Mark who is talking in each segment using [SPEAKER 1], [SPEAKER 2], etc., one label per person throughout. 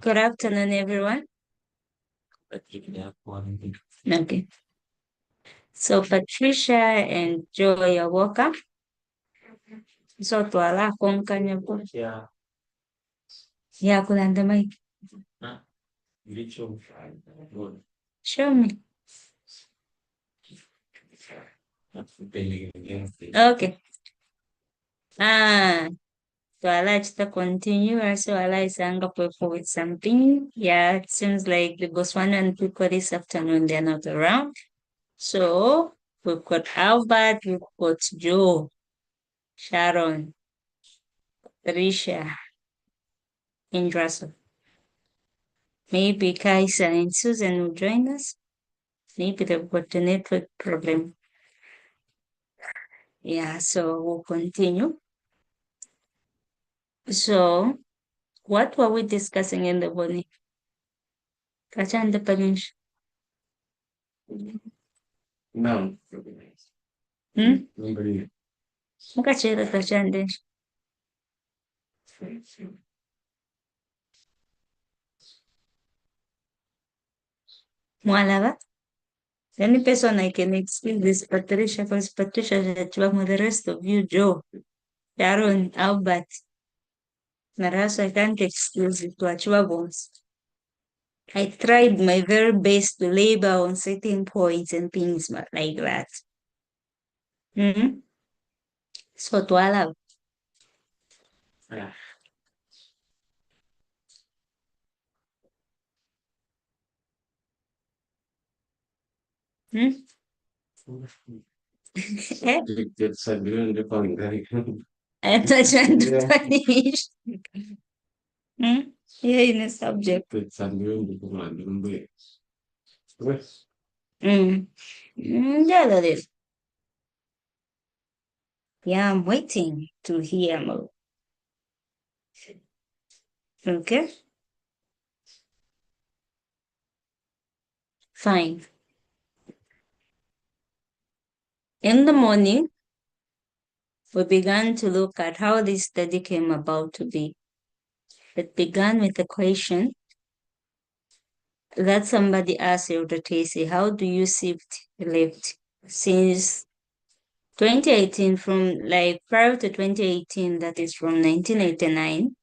[SPEAKER 1] Good afternoon, everyone. Okay. So Patricia and Joy are welcome. So twala konkanya po. Yeah, kulanda mic. Show me. Okay. Twala to continue. So Ala is up with something. Yeah, it seems like the Botswana people this afternoon they're not around. So we've got Albert, we've got Joe, Sharon, Patricia, and Russell. Maybe Kaisa and Susan will join us. Maybe they've got a network problem. Yeah, so we'll continue. So, what were we discussing in the morning? Kachanda Panish.
[SPEAKER 2] No.
[SPEAKER 1] Mukachera kachande. Mwalava? The only person I can explain this Patricia, because Patricia is the rest of you, Joe, Sharon, Albert. Narasa, I can't excuse it to Achua bones. I tried my very best to labor on certain points and things like that. So to allow. I'm trying to finish. Yeah, in a subject. Yeah, that is. Yeah, I'm waiting to hear more. Okay. Fine. In the morning, we began to look at how this study came about to be. It began with a question that somebody asked Elder Tracy, how do you shift left? Since 2018, from like prior to 2018, that is from 1989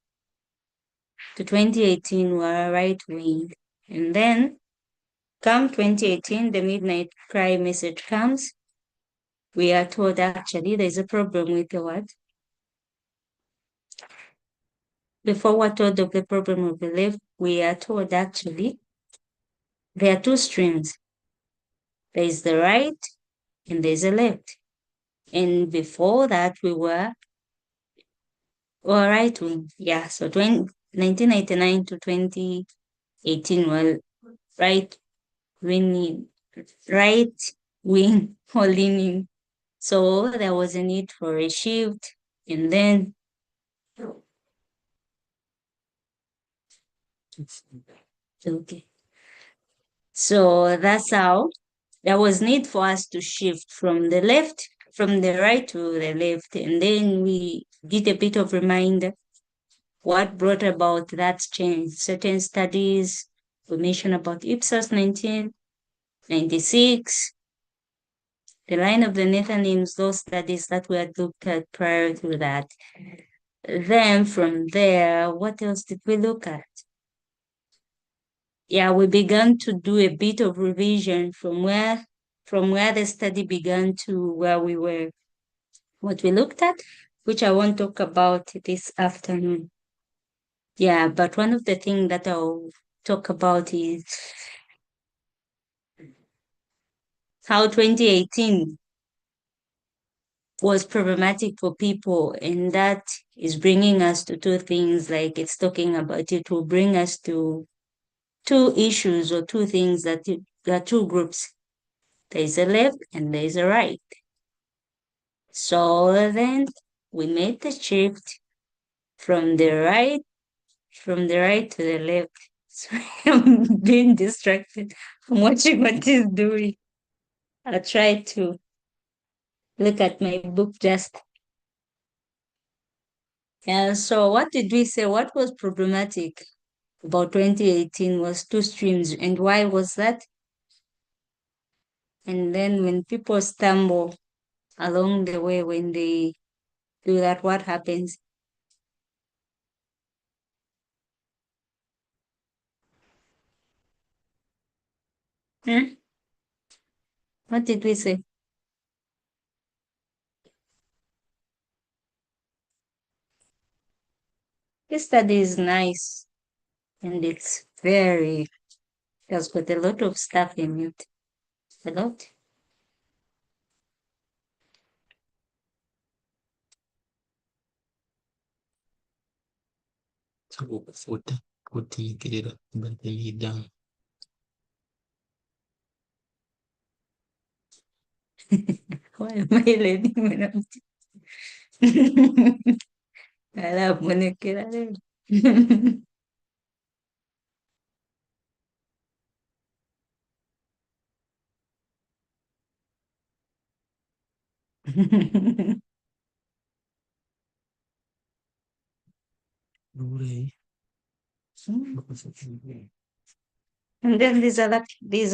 [SPEAKER 1] to 2018, were right wing. And then come 2018, the midnight cry message comes. We are told actually there's a problem with the what? Before we're told of the problem of the left, we are told actually there are two streams. There is the right and there's a left. And before that, we were right wing. Yeah, so 1999 to 2018 were right wing or leaning. So there was a need for a shift. And then okay. So that's how there was need for us to shift from the right to the left. And then we did a bit of reminder what brought about that change. Certain studies, we mentioned about Ipsos 1996, the line of the Nethanims, those studies that we had looked at prior to that. Then from there, what else did we look at? Yeah, we began to do a bit of revision from where the study began to where we were. What we looked at, which I won't talk about this afternoon. Yeah, but one of the things that I'll talk about is how 2018 was problematic for people, and that is bringing us to two things. Like it's talking about, it will bring us to two issues or two things that there are two groups. There's a left and there's a right. So then we made the shift from the right to the left. So I'm being distracted from watching what he's doing. I'll try to look at my book just Yeah, so what did we say? What was problematic about 2018 was two streams. And why was that? And then when people stumble along the way, when they do that, what happens? Hmm? What did we say? This study is nice and it's very, it has got a lot of stuff in it. A lot.
[SPEAKER 2] Futa kutiikirira bataliiddamu.
[SPEAKER 1] Why am I learning when I'm Alamunekera rero.
[SPEAKER 2] Blu-ray.
[SPEAKER 1] And then these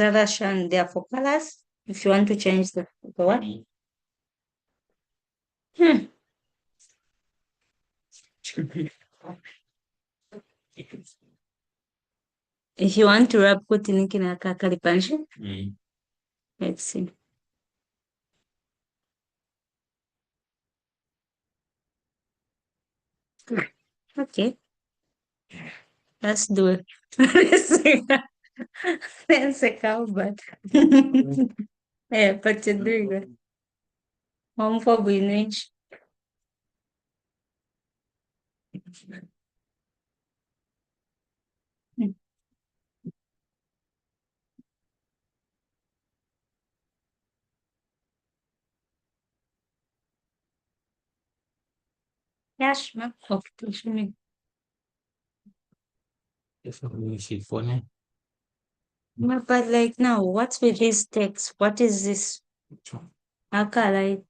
[SPEAKER 1] other shan, they are for colors. If you want to change the what? Hmm. If you want to rub kutiniki na kakalipansha, let's see. Okay, let's do it. Let's see how bad. Yeah, but you're doing it. Home for winning. Yes, ma'am. Okay,
[SPEAKER 2] Sifone.
[SPEAKER 1] but like now, what's with this text? What is this? Akala,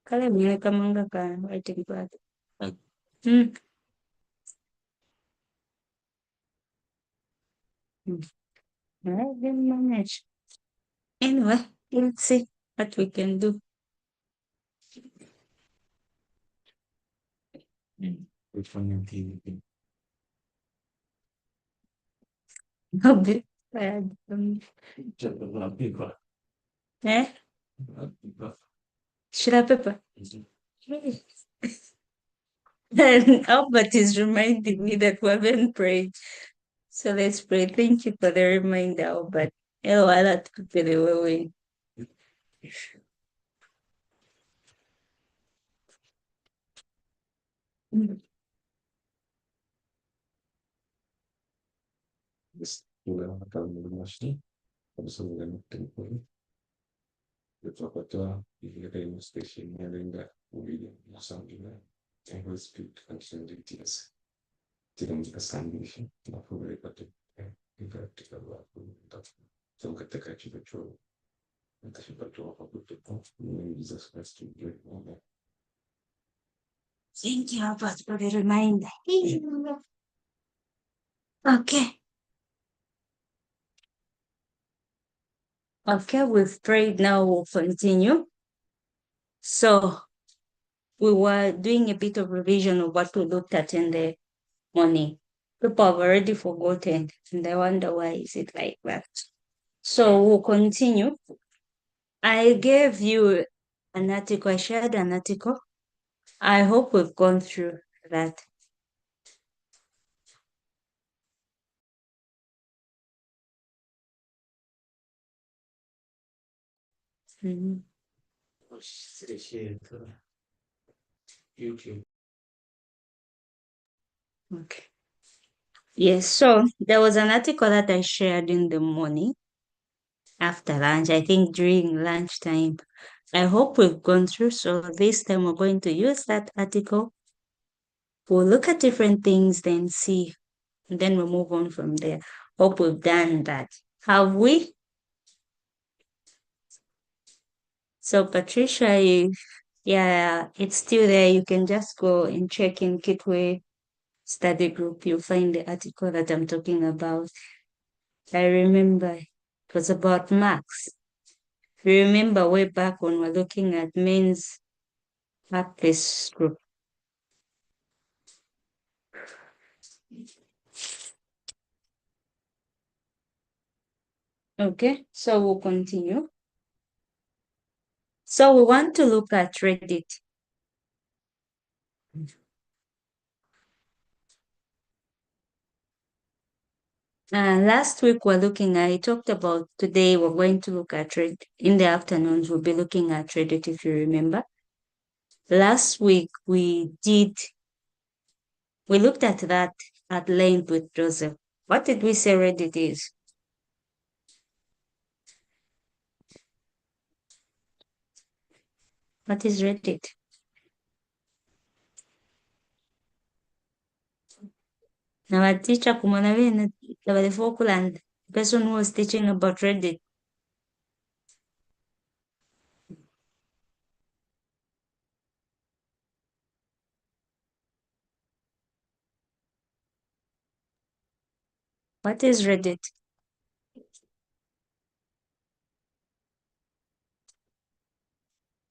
[SPEAKER 1] kale mine kamanga ka writing pad. Hmm. I didn't manage. Anyway, let's see what we can do.
[SPEAKER 2] Which one you think?
[SPEAKER 1] A bit tired.
[SPEAKER 2] Paper.
[SPEAKER 1] Eh?
[SPEAKER 2] Paper.
[SPEAKER 1] Should I pepper? And Albert is reminding me that we haven't prayed. So let's pray. Thank you for the reminder, Albert. Oh, I like to put it away.
[SPEAKER 2] This program akan berlangsung. Bersama dengan tempoh. Betul-betul radio station yang enggak boleh masang juga. Yang harus speak function details. Tidak menjelaskan ini. Kenapa mereka tidak berlaku. So ketika kita coba, kita coba apa betul ini bisa seperti itu.
[SPEAKER 1] Thank you, Albert, for the reminder. Okay. Okay, we've prayed. Now we'll continue. So we were doing a bit of revision of what we looked at in the morning. People have already forgotten, and I wonder why is it like that. So we'll continue. I gave you an article. I shared an article. I hope we've gone through that. Mhm.
[SPEAKER 2] YouTube.
[SPEAKER 1] Okay. Yes, so there was an article that I shared in the morning after lunch, I think during lunchtime. I hope we've gone through. So this time we're going to use that article. We'll look at different things, then see, and then we'll move on from there. Hope we've done that. Have we? So Patricia, Yeah, it's still there. You can just go and check in Kitwe study group. You'll find the article that I'm talking about. I remember it was about Marx. You remember way back when we're looking at men's workplace group. Okay, so we'll continue. So we want to look at Reddit. Last week I talked about today we're going to look at Reddit. In the afternoons, we'll be looking at Reddit if you remember. Last week we looked at that at length with Joseph. What did we say Reddit is? What is Reddit? Now our teacher kumwona vile level 4 kuland, the person who was teaching about Reddit. What is Reddit?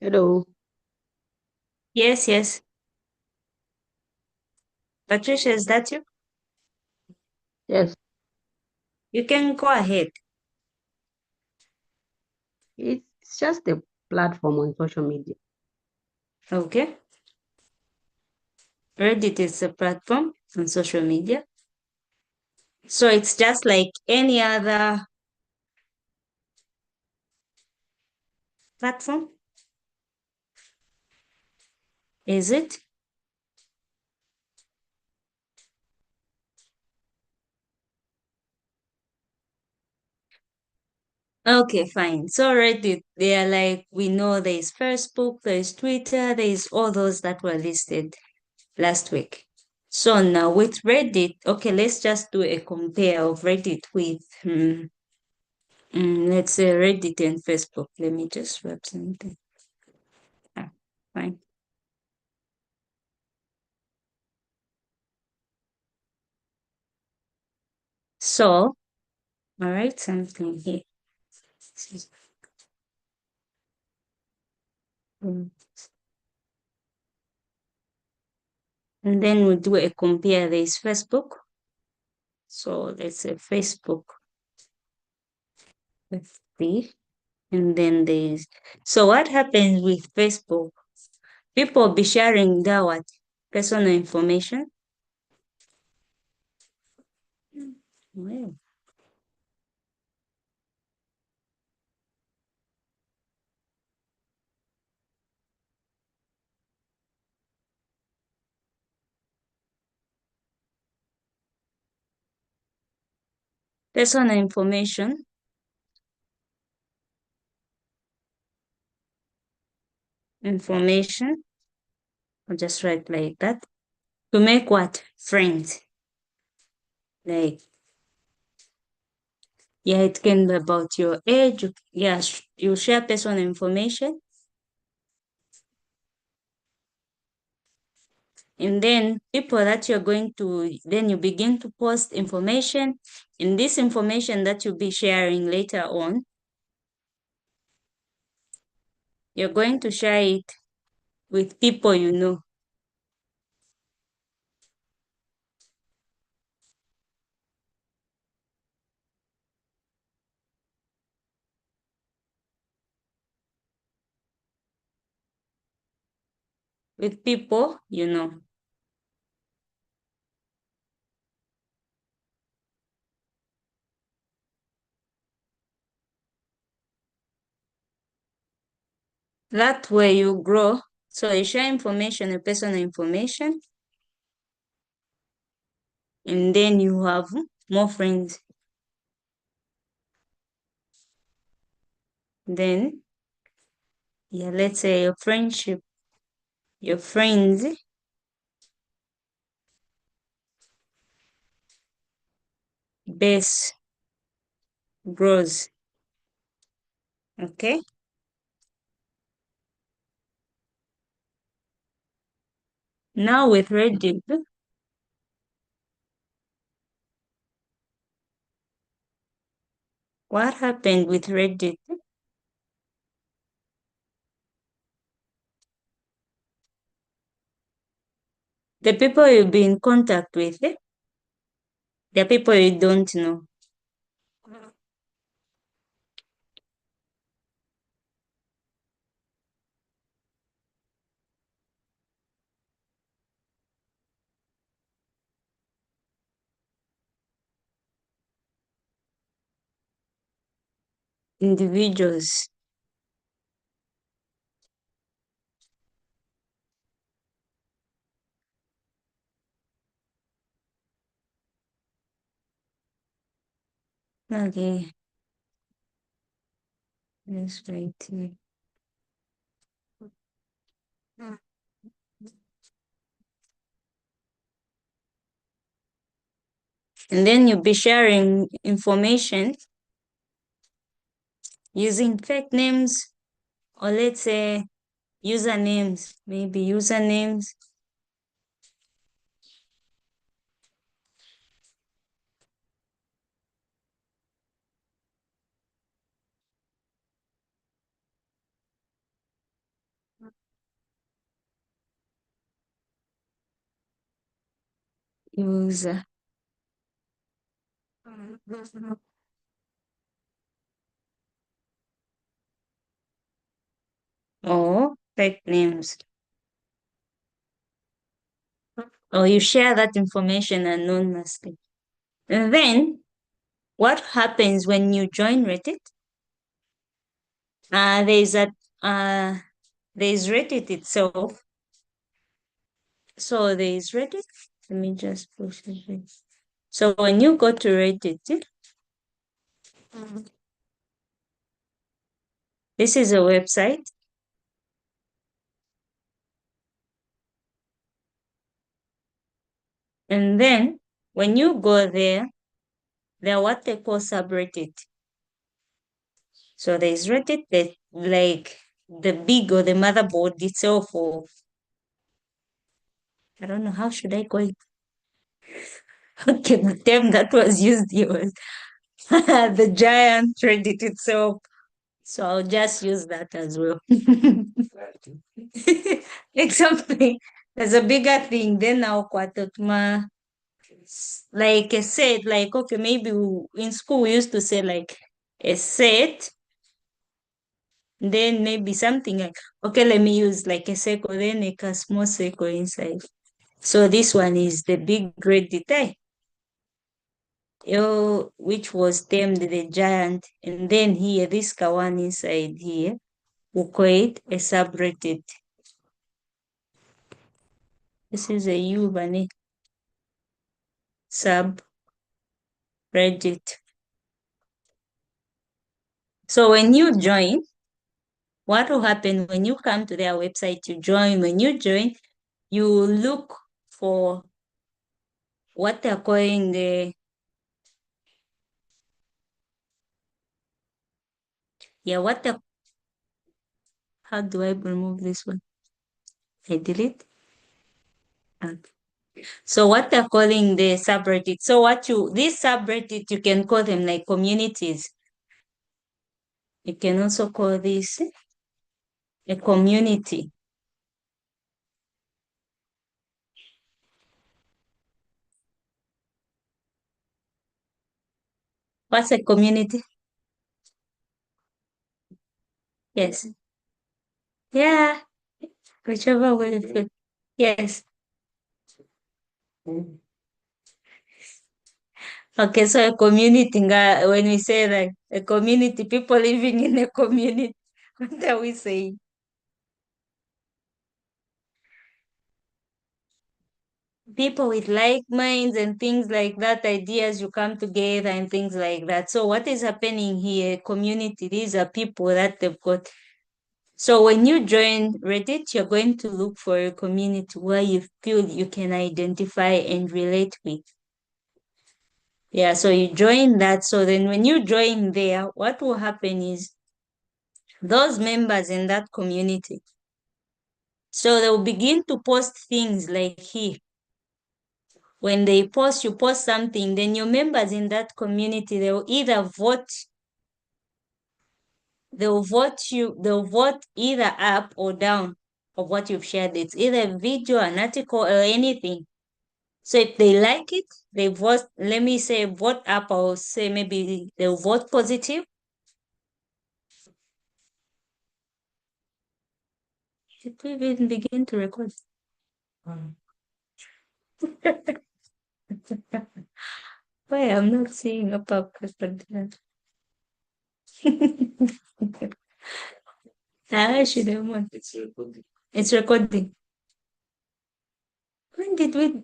[SPEAKER 3] Hello.
[SPEAKER 1] Yes, yes. Patricia, is that you?
[SPEAKER 3] Yes,
[SPEAKER 1] You can go ahead.
[SPEAKER 3] it's just a platform on social media.
[SPEAKER 1] Okay. Reddit is a platform on social media. So it's just like any other platform, is it? Okay, fine. So Reddit, they are like, we know there's Facebook, there's Twitter, there's all those that were listed last week. So now with Reddit, okay, let's just do a compare of Reddit with, let's say Reddit and Facebook. Let me just wrap something. Ah, fine. So, all right, something here. Mm. And then we do a compare. There's Facebook. So let's say Facebook. Let's see. And then there's, so what happens with Facebook? People be sharing their what? Personal information. Well, personal information. I'll just write like that. To make what? Friends. Like, yeah, it can be about your age. Yeah, you share personal information. And then people that you're going to, then you begin to post information. And this information that you'll be sharing later on, you're going to share it with people you know. With people you know. That way you grow. So you share information, a personal information, and then you have more friends. Then, yeah, let's say your friends base grows. Okay. Now with Reddit, what happened with Reddit? The people you'll be in contact with, the people you don't know. Individuals. Okay, let's wait here. And then you'll be sharing information using fake names, or let's say usernames, maybe usernames. User. Or fake names. Or you share that information anonymously. And then what happens when you join Reddit? There's a there's Reddit itself. So there's Reddit. Let me just push it. So when you go to Reddit, this is a website. And then when you go there, they're what they call subreddit. So there's Reddit that like the big or the motherboard itself, or I don't know how should I call it. Okay, the term that was used here was the giant Reddit itself. So I'll just use that as well. Exactly. There's a bigger thing. Then now like a set, like okay, maybe in school we used to say like a set, then maybe something like okay, let me use like a circle, then like a small circle inside. So this one is the big great detail. Which was termed the giant, and then here this one inside here we call it a subreddit. This is a Ubani subreddit. So when you join, what will happen when you come to their website, you join. When you join, you look for what they're calling the, yeah, how do I remove this one? I delete. Okay. So what they're calling the subreddit. So this subreddit, you can call them like communities. You can also call this a community. What's a community? Yes. Yeah, whichever way you feel. Yes. Okay, so a community, when we say like a community, people living in a community, what are we saying? People with like minds and things like that, ideas, you come together and things like that. So what is happening here? Community, these are people that they've got. So when you join Reddit, you're going to look for a community where you feel you can identify and relate with. Yeah, so you join that. So then when you join there, what will happen is those members in that community, So they'll begin to post things like here. When they post, you post something, then your members in that community, they'll either vote, they'll vote either up or down of what you've shared. It's either a video, an article, or anything. So if they like it, they vote, let me say vote up, or say maybe they'll vote positive. Did we even begin to record? Why I'm not seeing a podcast for that? I should have won.
[SPEAKER 2] It's recording.
[SPEAKER 1] It's recording. When did we?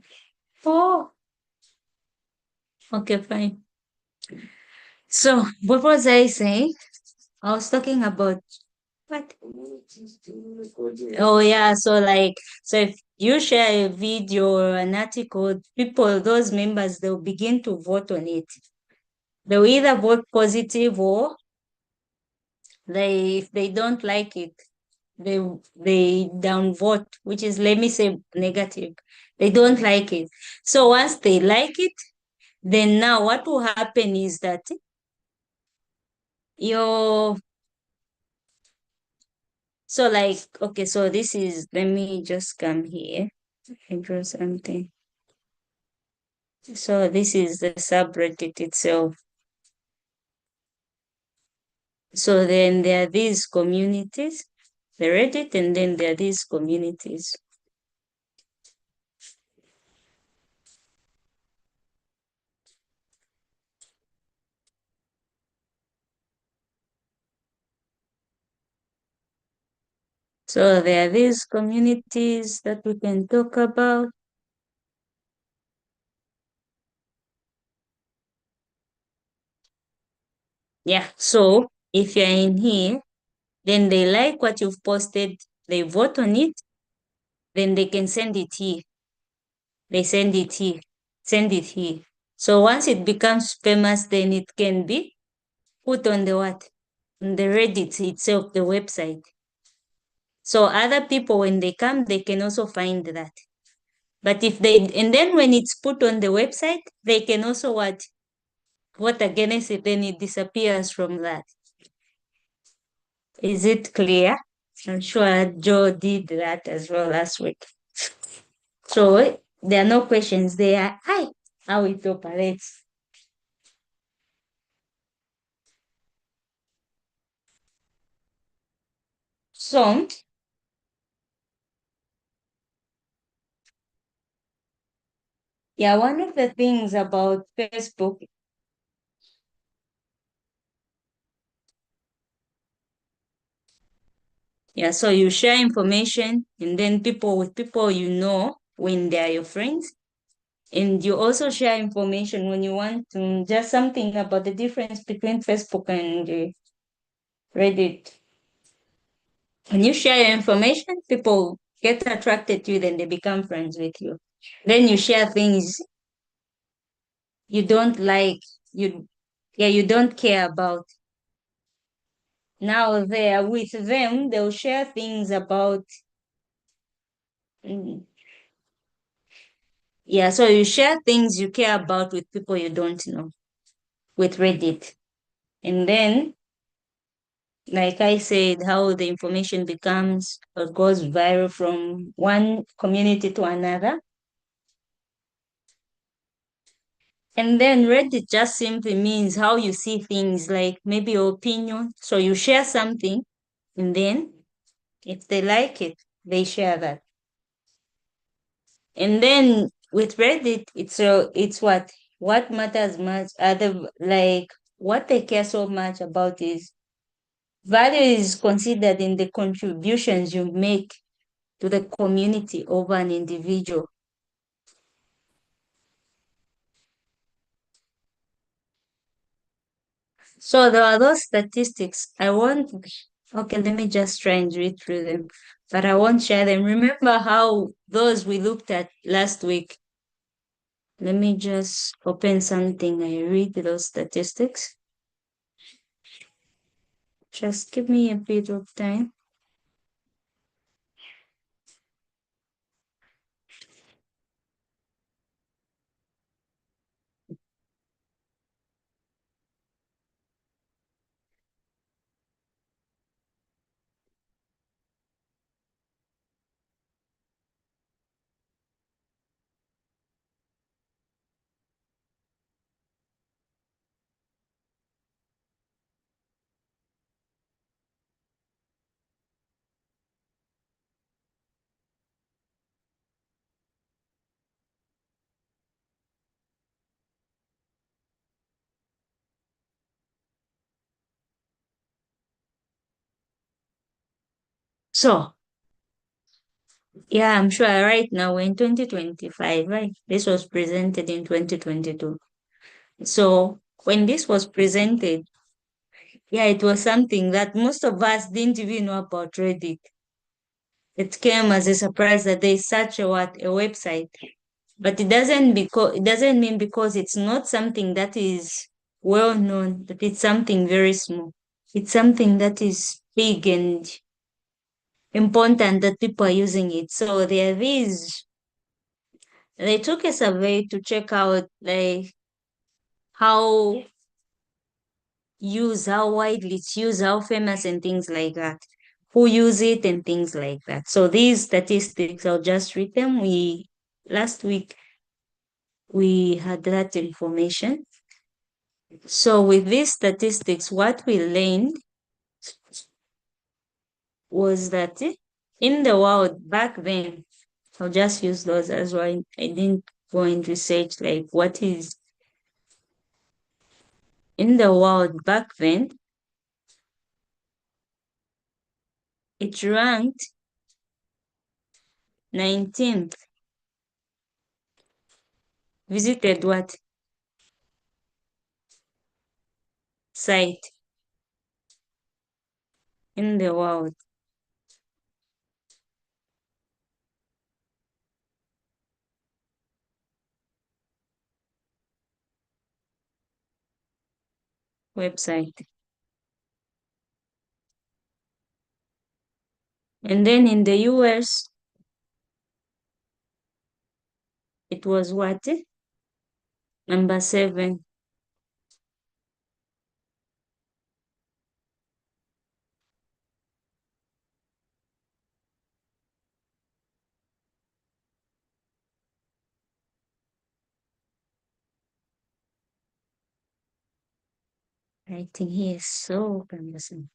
[SPEAKER 1] Oh, okay, fine. So, what was I saying? I was talking about what? Oh, yeah. So, like, so if you share a video or an article, people, those members, they'll begin to vote on it. They'll either vote positive or if they don't like it, they downvote, which is, let me say, negative. They don't like it. So once they like it, then now what will happen is that your so like okay, so this is, let me just come here and draw something. So this is the subreddit itself. So then there are these communities, the Reddit, and then there are these communities. So there are these communities that we can talk about. Yeah, so if you're in here, then they like what you've posted, they vote on it, then they can send it here. They send it here, send it here. So once it becomes famous, then it can be put on the what? On the Reddit itself, the website. So other people, when they come, they can also find that. But if they, and then when it's put on the website, they can also what? Vote against it, then it disappears from that. Is it clear? I'm sure Joe did that as well last week. So there are no questions there. Hi, how it operates. So yeah, one of the things about Facebook, yeah, so you share information and then people with people you know when they are your friends. And you also share information when you want to just something about the difference between Facebook and Reddit. When you share your information, people get attracted to you, then they become friends with you. Then you share things you don't like, you yeah, you don't care about. Now there with them, they'll share things about mm, yeah, so you share things you care about with people you don't know with Reddit. And then, like I said, how the information becomes or goes viral from one community to another. And then Reddit just simply means how you see things, like maybe your opinion. So you share something, and then if they like it, they share that. And then with Reddit, it's what matters much. Other like what they care so much about is value is considered in the contributions you make to the community over an individual. So there are those statistics. I won't, okay, let me just try and read through them, but I won't share them. Remember how those we looked at last week? Let me just open something. I read those statistics. Just give me a bit of time. So, yeah, I'm sure right now we're in 2025, right? This was presented in 2022. So, when this was presented, yeah, it was something that most of us didn't even know about Reddit. It came as a surprise that there's such a website. But it doesn't mean because it's not something that is well known that it's something very small. It's something that is big and important that people are using it. So there are these they took a survey to check out like how how widely it's used, how famous and things like that. Who use it and things like that. So these statistics, I'll just read them. We last week we had that information. So with these statistics, what we learned was that in the world back then, I'll just use those as well. I didn't go and research like what is in the world back then. It ranked 19th. Visited what site in the world website. And then in the US, it was what? Number 7. I think he is so cumbersome.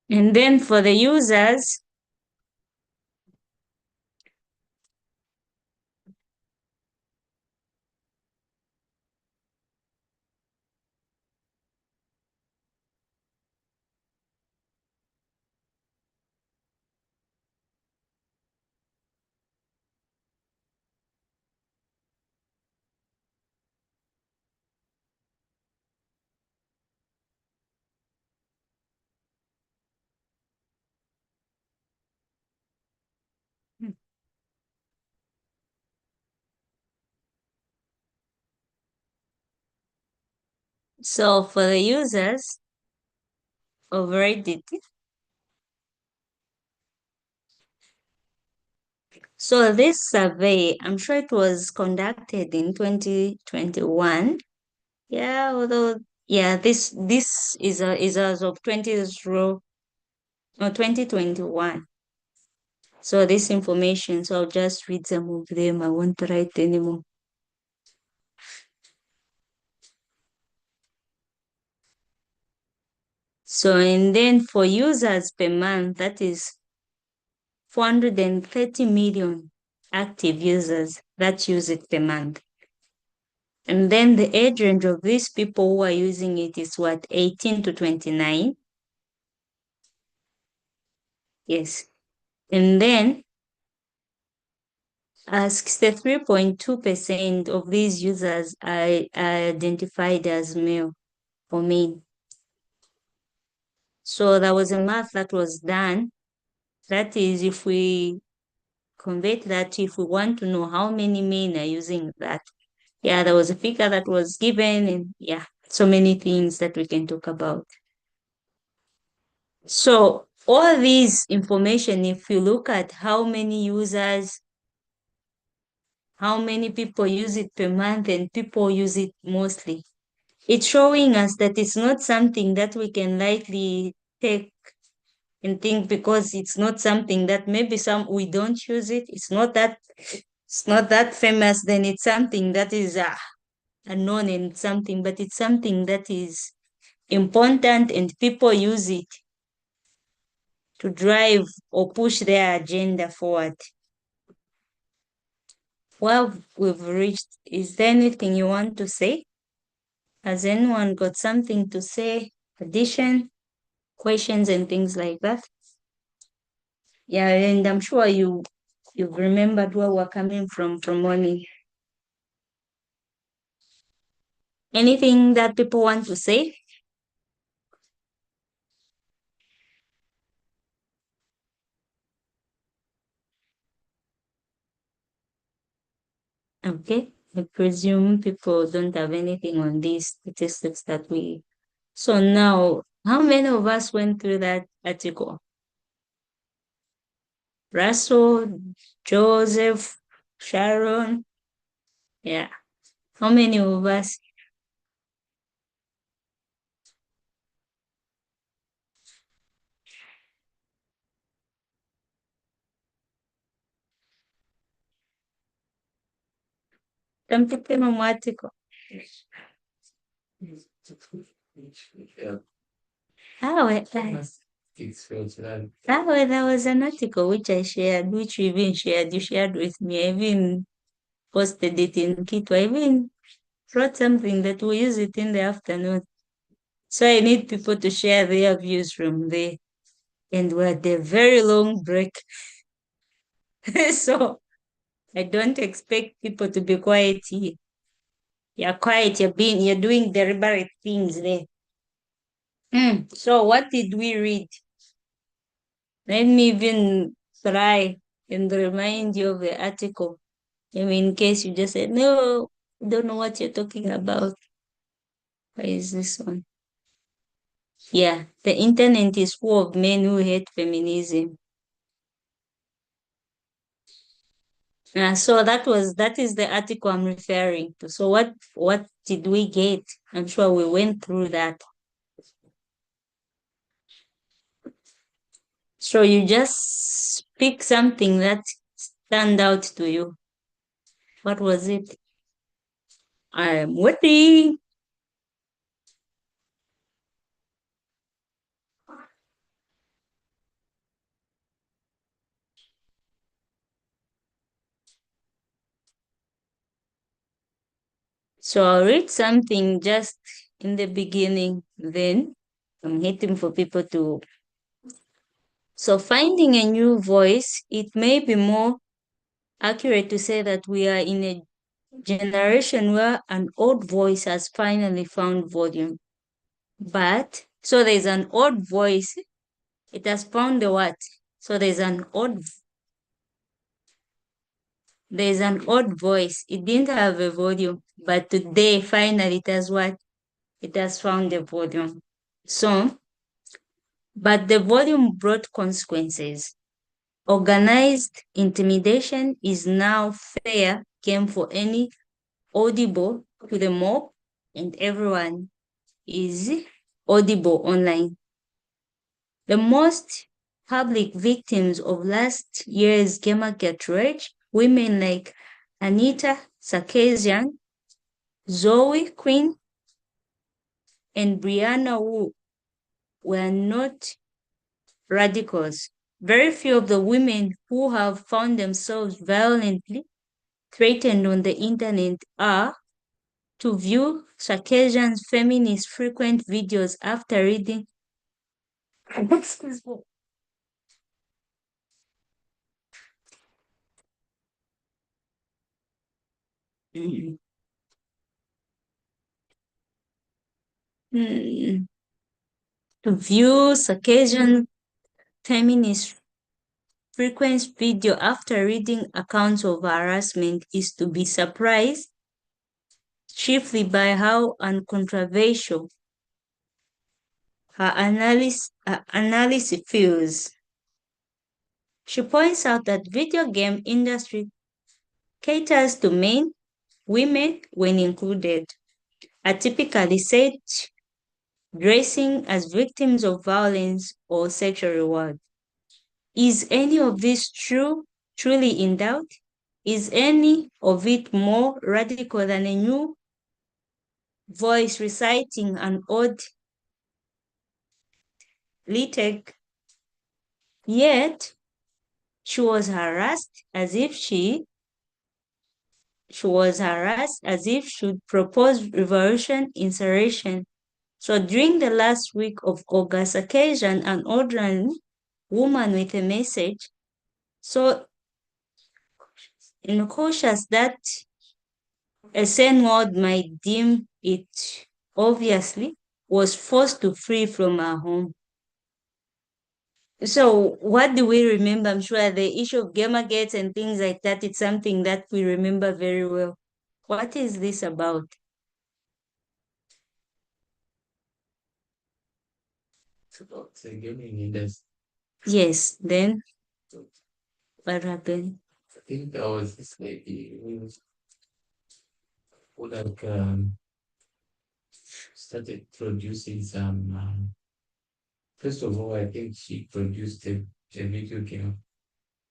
[SPEAKER 1] And then for the users, so for the users of Reddit, so this survey, I'm sure it was conducted in 2021. Yeah, although yeah, this is as of 2021. So this information, so I'll just read some of them. I won't write anymore. So and then for users per month, that is 430 million active users that use it per month. And then the age range of these people who are using it is what, 18 to 29? Yes. And then 63.2% of these users are identified as male or men. So there was a math that was done. That is, if we convert that, if we want to know how many men are using that, yeah, there was a figure that was given, and yeah, so many things that we can talk about. So all these information, if you look at how many users, how many people use it per month and people use it mostly, it's showing us that it's not something that we can lightly take and think because it's not something that maybe some we don't use it. It's not that famous. Then it's something that is unknown and something, but it's something that is important and people use it to drive or push their agenda forward. Well, we've reached. Is there anything you want to say? Has anyone got something to say? Addition, questions, and things like that? Yeah, and I'm sure you've remembered where we're coming from morning. Anything that people want to say? Okay. I presume people don't have anything on these statistics that we. So now, how many of us went through that article? Russell, Joseph, Sharon. Yeah. How many of us? Tampite mu article. Ah, well, there was an article which I shared, which you even shared. You shared with me. I even posted it in Kito. I even wrote something that we use it in the afternoon. So I need people to share their views from there. And we're at a very long break. So I don't expect people to be quiet here. You're quiet, you're doing deliberate things there. So what did we read? Let me even try and remind you of the article. I mean, in case you just said, no, I don't know what you're talking about. Where is this one? Yeah, the internet is full of men who hate feminism. So that is the article I'm referring to. So what did we get? I'm sure we went through that. So you just pick something that stand out to you. What was it? I'm waiting. So I'll read something just in the beginning, then I'm waiting for people to. So finding a new voice, it may be more accurate to say that we are in a generation where an old voice has finally found volume. But so there's an old voice, it has found the what? So there's an old voice. It didn't have a volume, but today finally it has what? It has found the volume. So, but the volume brought consequences. Organized intimidation is now fair game for any audible to the mob, and everyone is audible online. The most public victims of last year's Gamergate rage, women like Anita Sarkeesian, Zoe Quinn, and Brianna Wu, were not radicals. Very few of the women who have found themselves violently threatened on the internet are, to view Sarkeesian's feminist frequent videos after reading. Excuse me. Hmm. To view Sarkeesian feminist frequent video after reading accounts of harassment is to be surprised chiefly by how uncontroversial her analysis feels. She points out that video game industry caters to men, women when included, are typically said dressing as victims of violence or sexual reward. Is any of this truly in doubt? Is any of it more radical than a new voice reciting an old liturg? Yet she was harassed as if she she was harassed as if she'd propose revolution insurrection. So during the last week of August occasion, an ordinary woman with a message, so cautious that a sane world might deem it obviously, was forced to flee from her home. So what do we remember? I'm sure the issue of Gamergates and things like that, it's something that we remember very well. What is this about?
[SPEAKER 2] It's about the gaming industry.
[SPEAKER 1] Yes, then what happened?
[SPEAKER 2] I think there was this lady who like started producing some. First of all, I think she produced a video game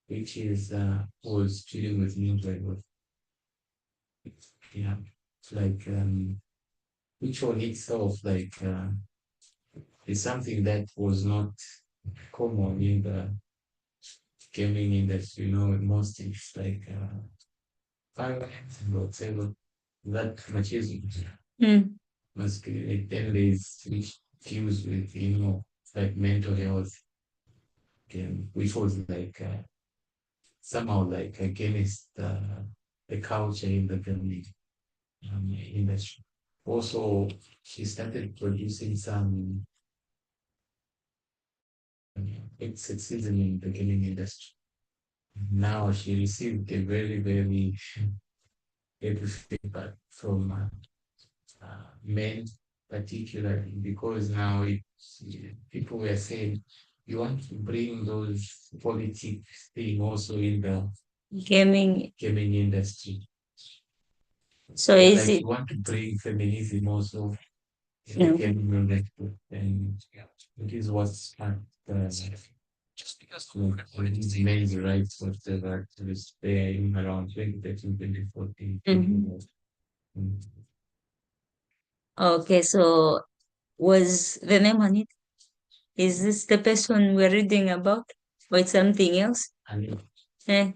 [SPEAKER 2] which is was dealing with newspaper. Yeah, it's like which on itself like is something that was not common in the gaming industry. You know, most it's like violence and whatever. That machismo
[SPEAKER 1] Mm.
[SPEAKER 2] must be like then there's issues with like mental health, which was like somehow like against the culture in the gaming industry. Also, she started producing some sexism in the gaming industry. Now she received a very, very heavy feedback from men, particularly because now people were saying you want to bring those politics thing also in the
[SPEAKER 1] Gaming.
[SPEAKER 2] gaming industry.
[SPEAKER 1] So
[SPEAKER 2] It's
[SPEAKER 1] is
[SPEAKER 2] like
[SPEAKER 1] it
[SPEAKER 2] you want to bring feminism also in the
[SPEAKER 1] no?
[SPEAKER 2] gaming industry, and it is what's these men's rights whatever activists there in around 2013, 2014.
[SPEAKER 1] Mhm.
[SPEAKER 2] 2014.
[SPEAKER 1] Okay, so was the name on it? Is this the person we're reading about? Or it's something else?
[SPEAKER 2] And
[SPEAKER 1] Eh,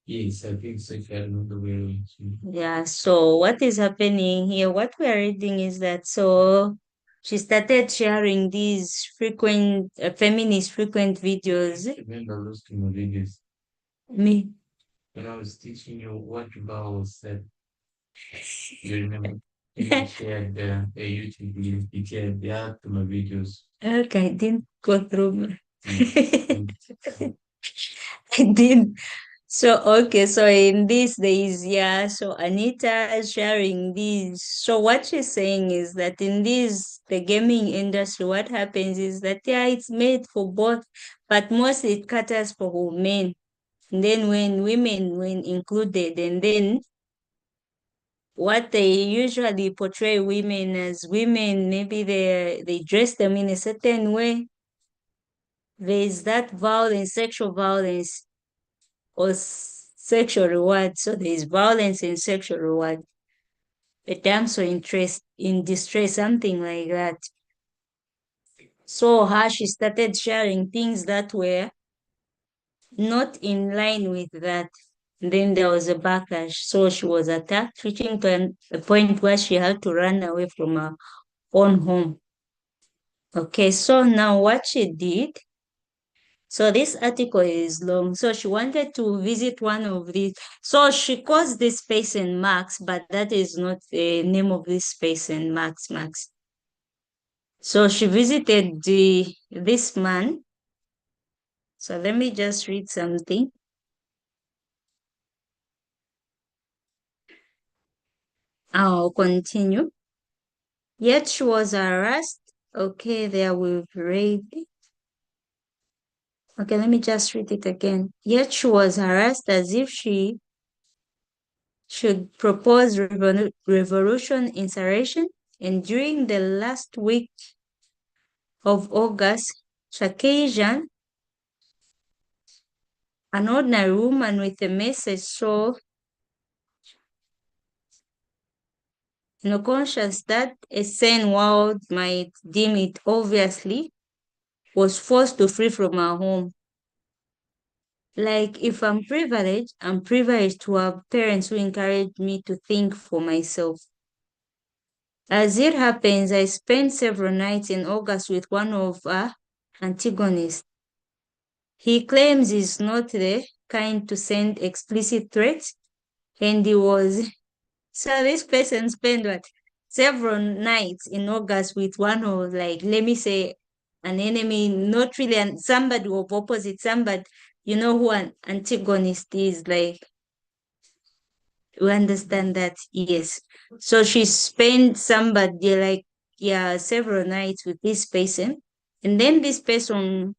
[SPEAKER 2] yes, I think so if I remember very well.
[SPEAKER 1] yeah, so what is happening here? What we are reading is that so she started sharing these frequent feminist frequent videos.
[SPEAKER 2] Remember those two videos
[SPEAKER 1] Me.
[SPEAKER 2] when I was teaching you what Bao said. You remember? And you shared a YouTube link. You shared the other my videos.
[SPEAKER 1] Okay, I didn't go through.
[SPEAKER 2] Mm. Mm.
[SPEAKER 1] I did. So okay, so in this there is yeah, so Anita is sharing this. So what she's saying is that in this the gaming industry, what happens is that yeah, it's made for both, but mostly it caters for men. And then when women when included, and then what they usually portray women as women, maybe they dress them in a certain way. There's that violence, sexual violence or sexual reward. So there's violence and sexual reward. A damsel interest in distress, something like that. So her, she started sharing things that were not in line with that. Then there was a backlash. So she was attacked, reaching to a point where she had to run away from her own home. Okay, so now what she did, so this article is long. So she wanted to visit one of these. So she calls this space in Max, but that is not the name of this space in Max. So she visited this man. So let me just read something. I'll continue. Yet she was harassed. Okay, there we've read. Okay, let me just read it again. Yet she was harassed as if she should propose revolution insurrection. And during the last week of August, Caucasian, an ordinary woman with a message so conscious that a sane world might deem it obviously, was forced to flee from her home. Like if I'm privileged to have parents who encourage me to think for myself. As it happens, I spent several nights in August with one of our antagonists. He claims he's not the kind to send explicit threats, and he was. So this person spent what? Several nights in August with one of, like, let me say, an enemy, not really somebody of opposite, somebody, you know who an antagonist is, like, you understand that? Yes. So she spent somebody like, yeah, several nights with this person. And then this person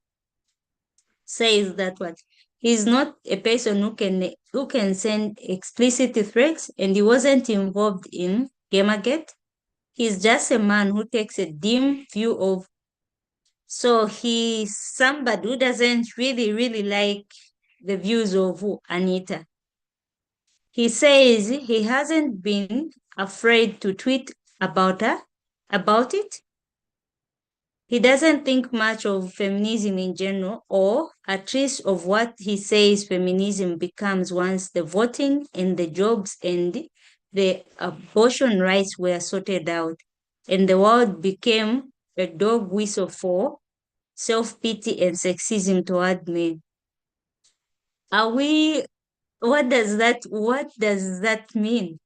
[SPEAKER 1] says that what he's not a person who can send explicit threats, and he wasn't involved in Gamergate. He's just a man who takes a dim view of, so he's somebody who doesn't really like the views of who, Anita. He says he hasn't been afraid to tweet about her, about it. He doesn't think much of feminism in general, or at least of what he says feminism becomes once the voting and the jobs and the abortion rights were sorted out, and the world became a dog whistle for self-pity and sexism toward men. Are we, what does that mean?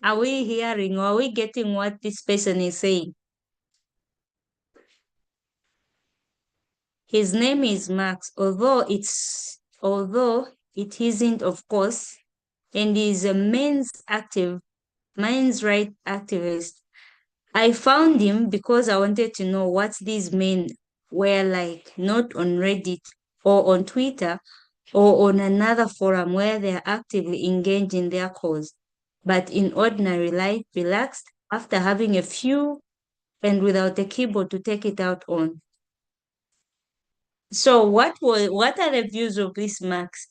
[SPEAKER 1] Are we hearing, or are we getting what this person is saying? His name is Max, although it isn't, of course, and he's a men's right activist. I found him because I wanted to know what these men were like, not on Reddit or on Twitter or on another forum where they're actively engaged in their cause, but in ordinary life, relaxed after having a few and without a keyboard to take it out on. So what are the views of this Max?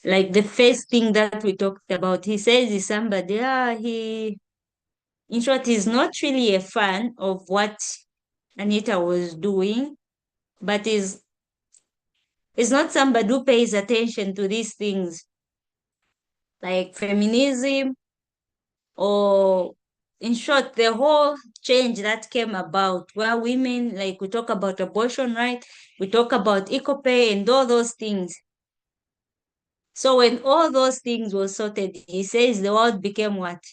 [SPEAKER 1] Like the first thing that we talked about, he says he's somebody, in short, he's not really a fan of what Anita was doing, but is not somebody who pays attention to these things like feminism, or in short, the whole change that came about where women, like we talk about abortion right, we talk about equal pay and all those things. So when all those things were sorted, he says the world became what?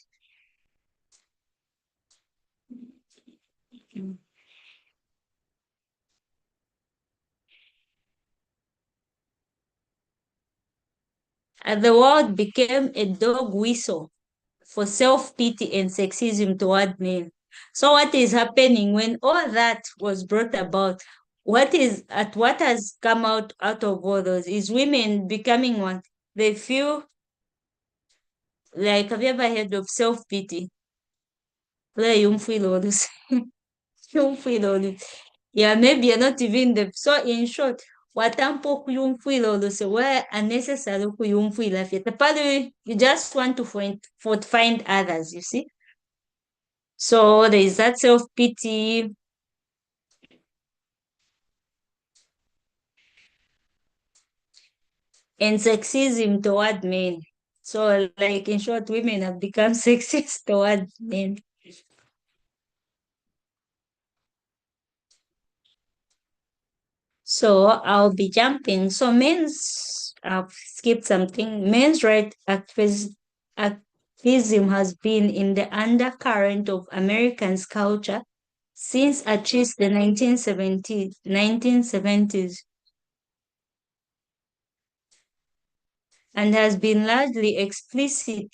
[SPEAKER 1] And the world became a dog whistle for self-pity and sexism toward men. So what is happening when all that was brought about? What has come out of all those is women becoming what? They feel like, have you ever heard of self-pity? Like you feel all this. You feel all this. Yeah, maybe you're not even the, so in short, watampo kuyumfwila olose where unnecessary kuyumfwila fieta. Pale you just want to find others, you see. So there is that self-pity and sexism toward men. So like in short, women have become sexist toward men. So I'll be jumping. So I've skipped something. Men's right activism has been in the undercurrent of Americans' culture since at least the 1970s, and has been largely explicit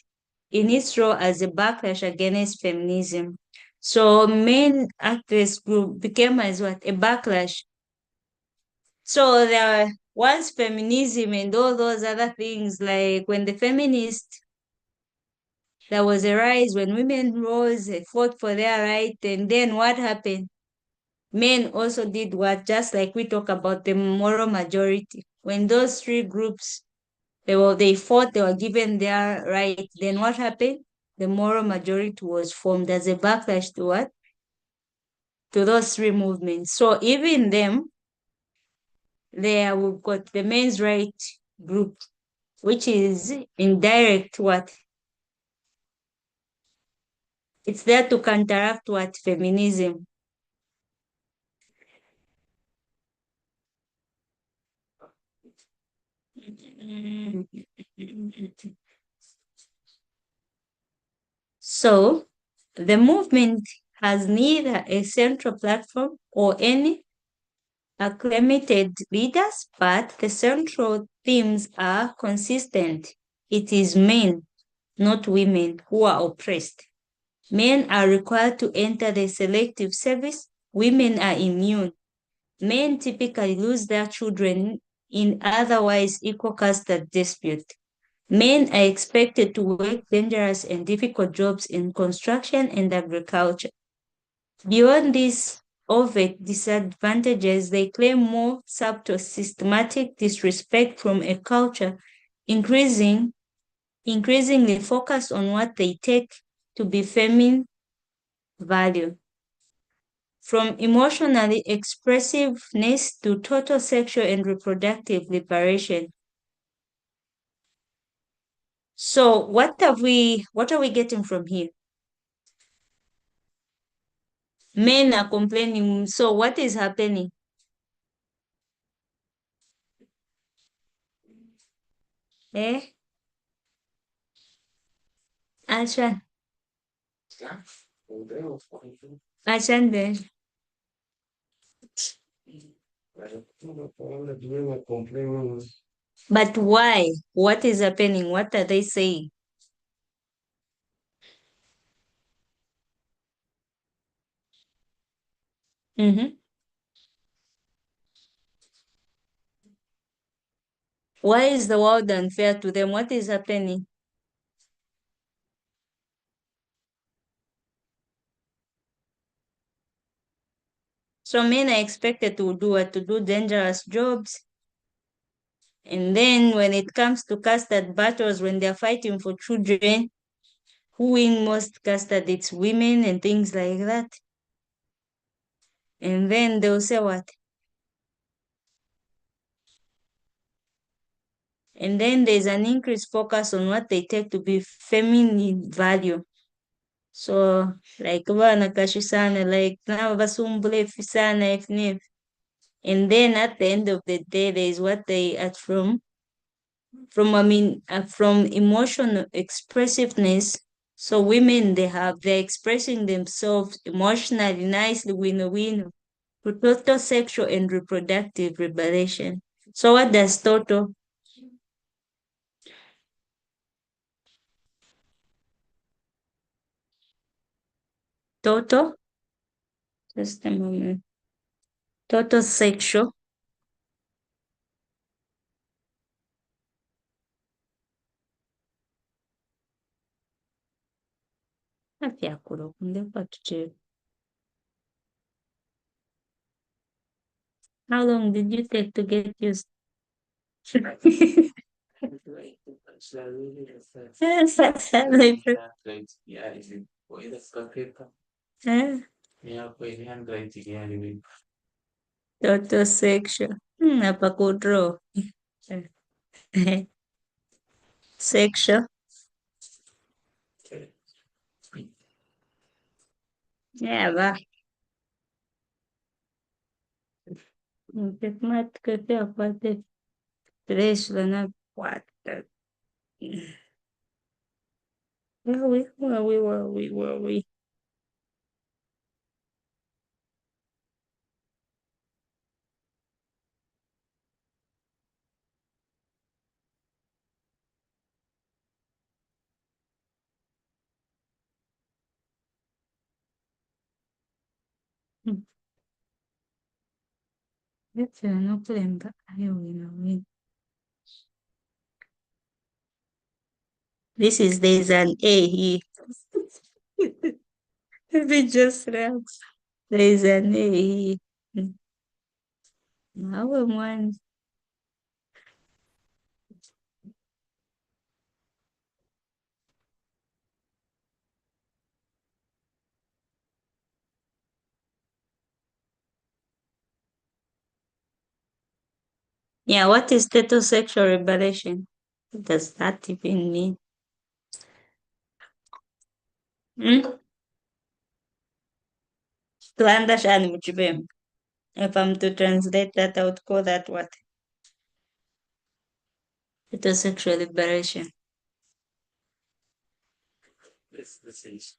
[SPEAKER 1] in its role as a backlash against feminism. So men activist group became as what? A backlash. So there once feminism and all those other things, like when the feminists, there was a rise when women rose, they fought for their right, and then what happened? Men also did what? Just like we talk about the moral majority. When those three groups, they fought, they were given their right, then what happened? The moral majority was formed as a backlash to what? To those three movements. So even them, there we've got the men's right group, which is indirect what? It's there to counteract what? Feminism. So the movement has neither a central platform or any acclamated leaders, but the central themes are consistent. It is men, not women, who are oppressed. Men are required to enter the selective service. Women are immune. Men typically lose their children in otherwise equal caste dispute. Men are expected to work dangerous and difficult jobs in construction and agriculture. Beyond these overt disadvantages, they claim more subtle systematic disrespect from a culture increasingly focused on what they take to be feminine value. From emotionally expressiveness to total sexual and reproductive liberation. So what are we getting from here? Men are complaining. So what is happening? Eh? Ashan. Ashan then. But why? What is happening? What are they saying? Mm-hmm. Why is the world unfair to them? What is happening? So men are expected to do what? To do dangerous jobs. And then when it comes to casted battles, when they're fighting for children, who win most casted? It's women and things like that. And then they'll say what? And then there's an increased focus on what they take to be feminine value. So like bana kashi sana, like na basumbule sana if. And then at the end of the day, there is what they add from emotional expressiveness. So women, they're expressing themselves emotionally nicely, win to total sexual and reproductive liberation. So what does total? Total? Just a moment. Total sexual. Afya kunde patuche. How long did you take to get used? Total sexual. Napakudro. Sexual. Yeah, ba. Mat kafe apate. Tres na quatro. Where are we? Let's no kulemba. Ayo, win. There's an A here. We just read. There's an A here. Now one. Yeah, what is sexual liberation? What does that even mean? Hmm? To understand Muchibem. If I'm to translate that, I would call that what? Sexual liberation.
[SPEAKER 2] This is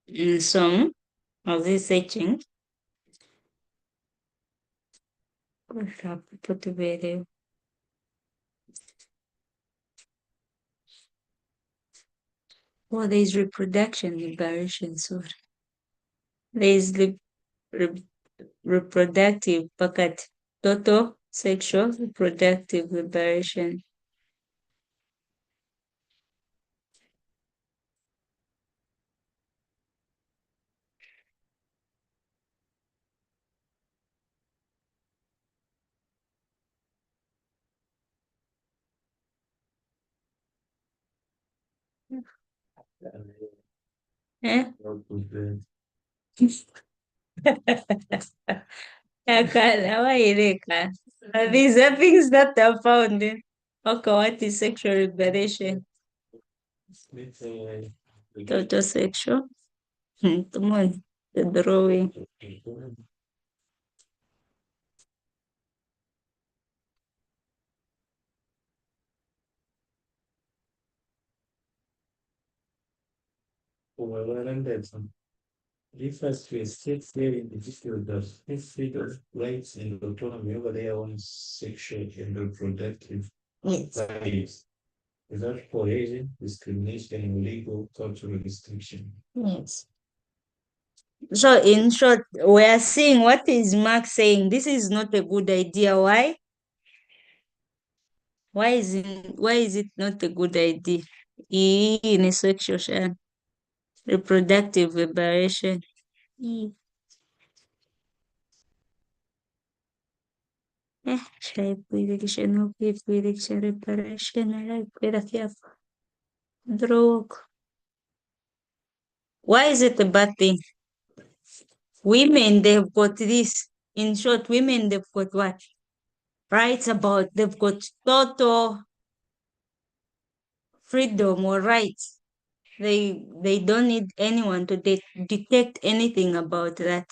[SPEAKER 1] In some of this searching, put together. Well, there is reproduction liberation. So there is re- reproductive packet. Total sexual reproductive liberation. Eh? Akawaireka. These are things that are found in. Okay, what is sexual liberation? Total sexual. Come on, the drawing.
[SPEAKER 2] refers to a state where individuals have freedom, rights, and autonomy over their own sexual and reproductive
[SPEAKER 1] Yes.
[SPEAKER 2] lives without coercion, discrimination, and legal cultural restriction.
[SPEAKER 1] Yes. So in short, we are seeing what is Mark saying. This is not a good idea. Why? Why is it not a good idea? In a sexual reproductive liberation. Mm. Reproduction of reproduction reparation. I like where drug. Why is it a bad thing? Women, they've got this. In short, women, they've got what? Rights about, they've got total freedom or rights. They don't need anyone to detect anything about that.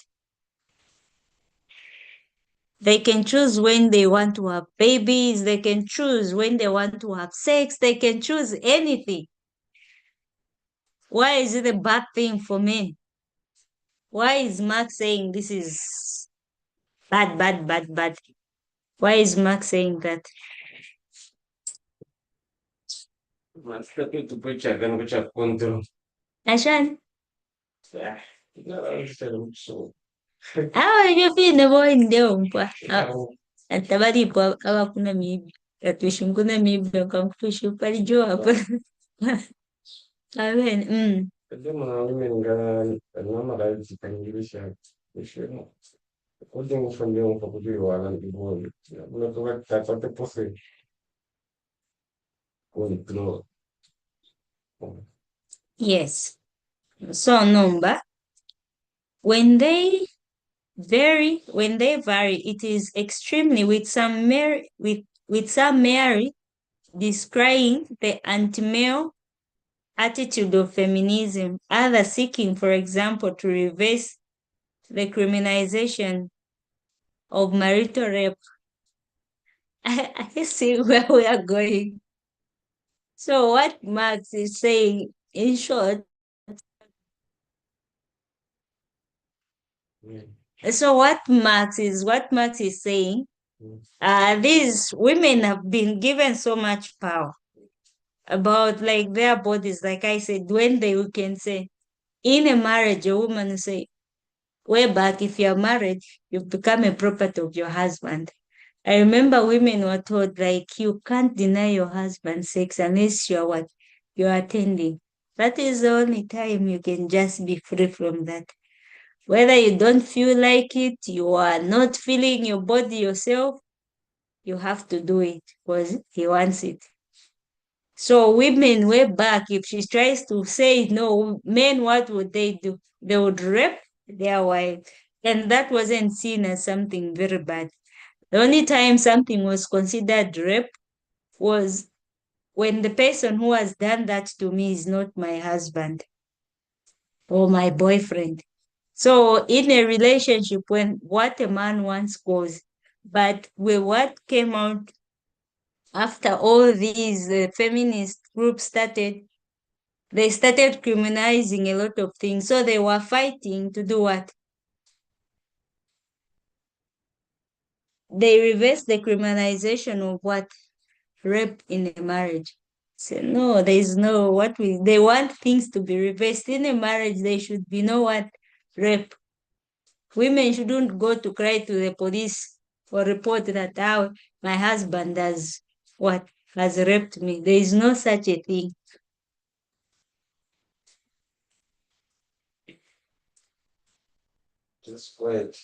[SPEAKER 1] They can choose when they want to have babies. They can choose when they want to have sex. They can choose anything. Why is it a bad thing for men? Why is Mark saying this is bad, bad, bad, bad? Why is Mark saying that? Ashan, hawa yofine boinde umpa. Atabari po awa kuna mibi. Atuishim kuna mibi akamfushi pali jo hapa. Amen. Yes. So number when they vary, it is extremely with some Mary descrying the anti-male attitude of feminism, others seeking, for example, to reverse the criminalization of marital rape. I see where we are going. So what Marx is saying, in short, so what Marx is saying, these women have been given so much power about like their bodies. Like I said, when they can say in a marriage, a woman will say, way back, if you're married, you've become a property of your husband. I remember women were told like you can't deny your husband sex unless you're what you're attending. That is the only time you can just be free from that. Whether you don't feel like it, you are not feeling your body yourself, you have to do it because he wants it. So women way back, if she tries to say no, men, what would they do? They would rape their wife. And that wasn't seen as something very bad. The only time something was considered rape was when the person who has done that to me is not my husband or my boyfriend. So in a relationship, when what a man once goes, but with what came out after all these feminist groups started, they started criminalizing a lot of things. So they were fighting to do what? They reversed the criminalization of what? Rape in a marriage. So no, there is no what we they want things to be reversed. In a marriage, there should be no what? Rape. Women shouldn't go to cry to the police or report that my husband has raped me. There is no such a thing.
[SPEAKER 2] Just quiet.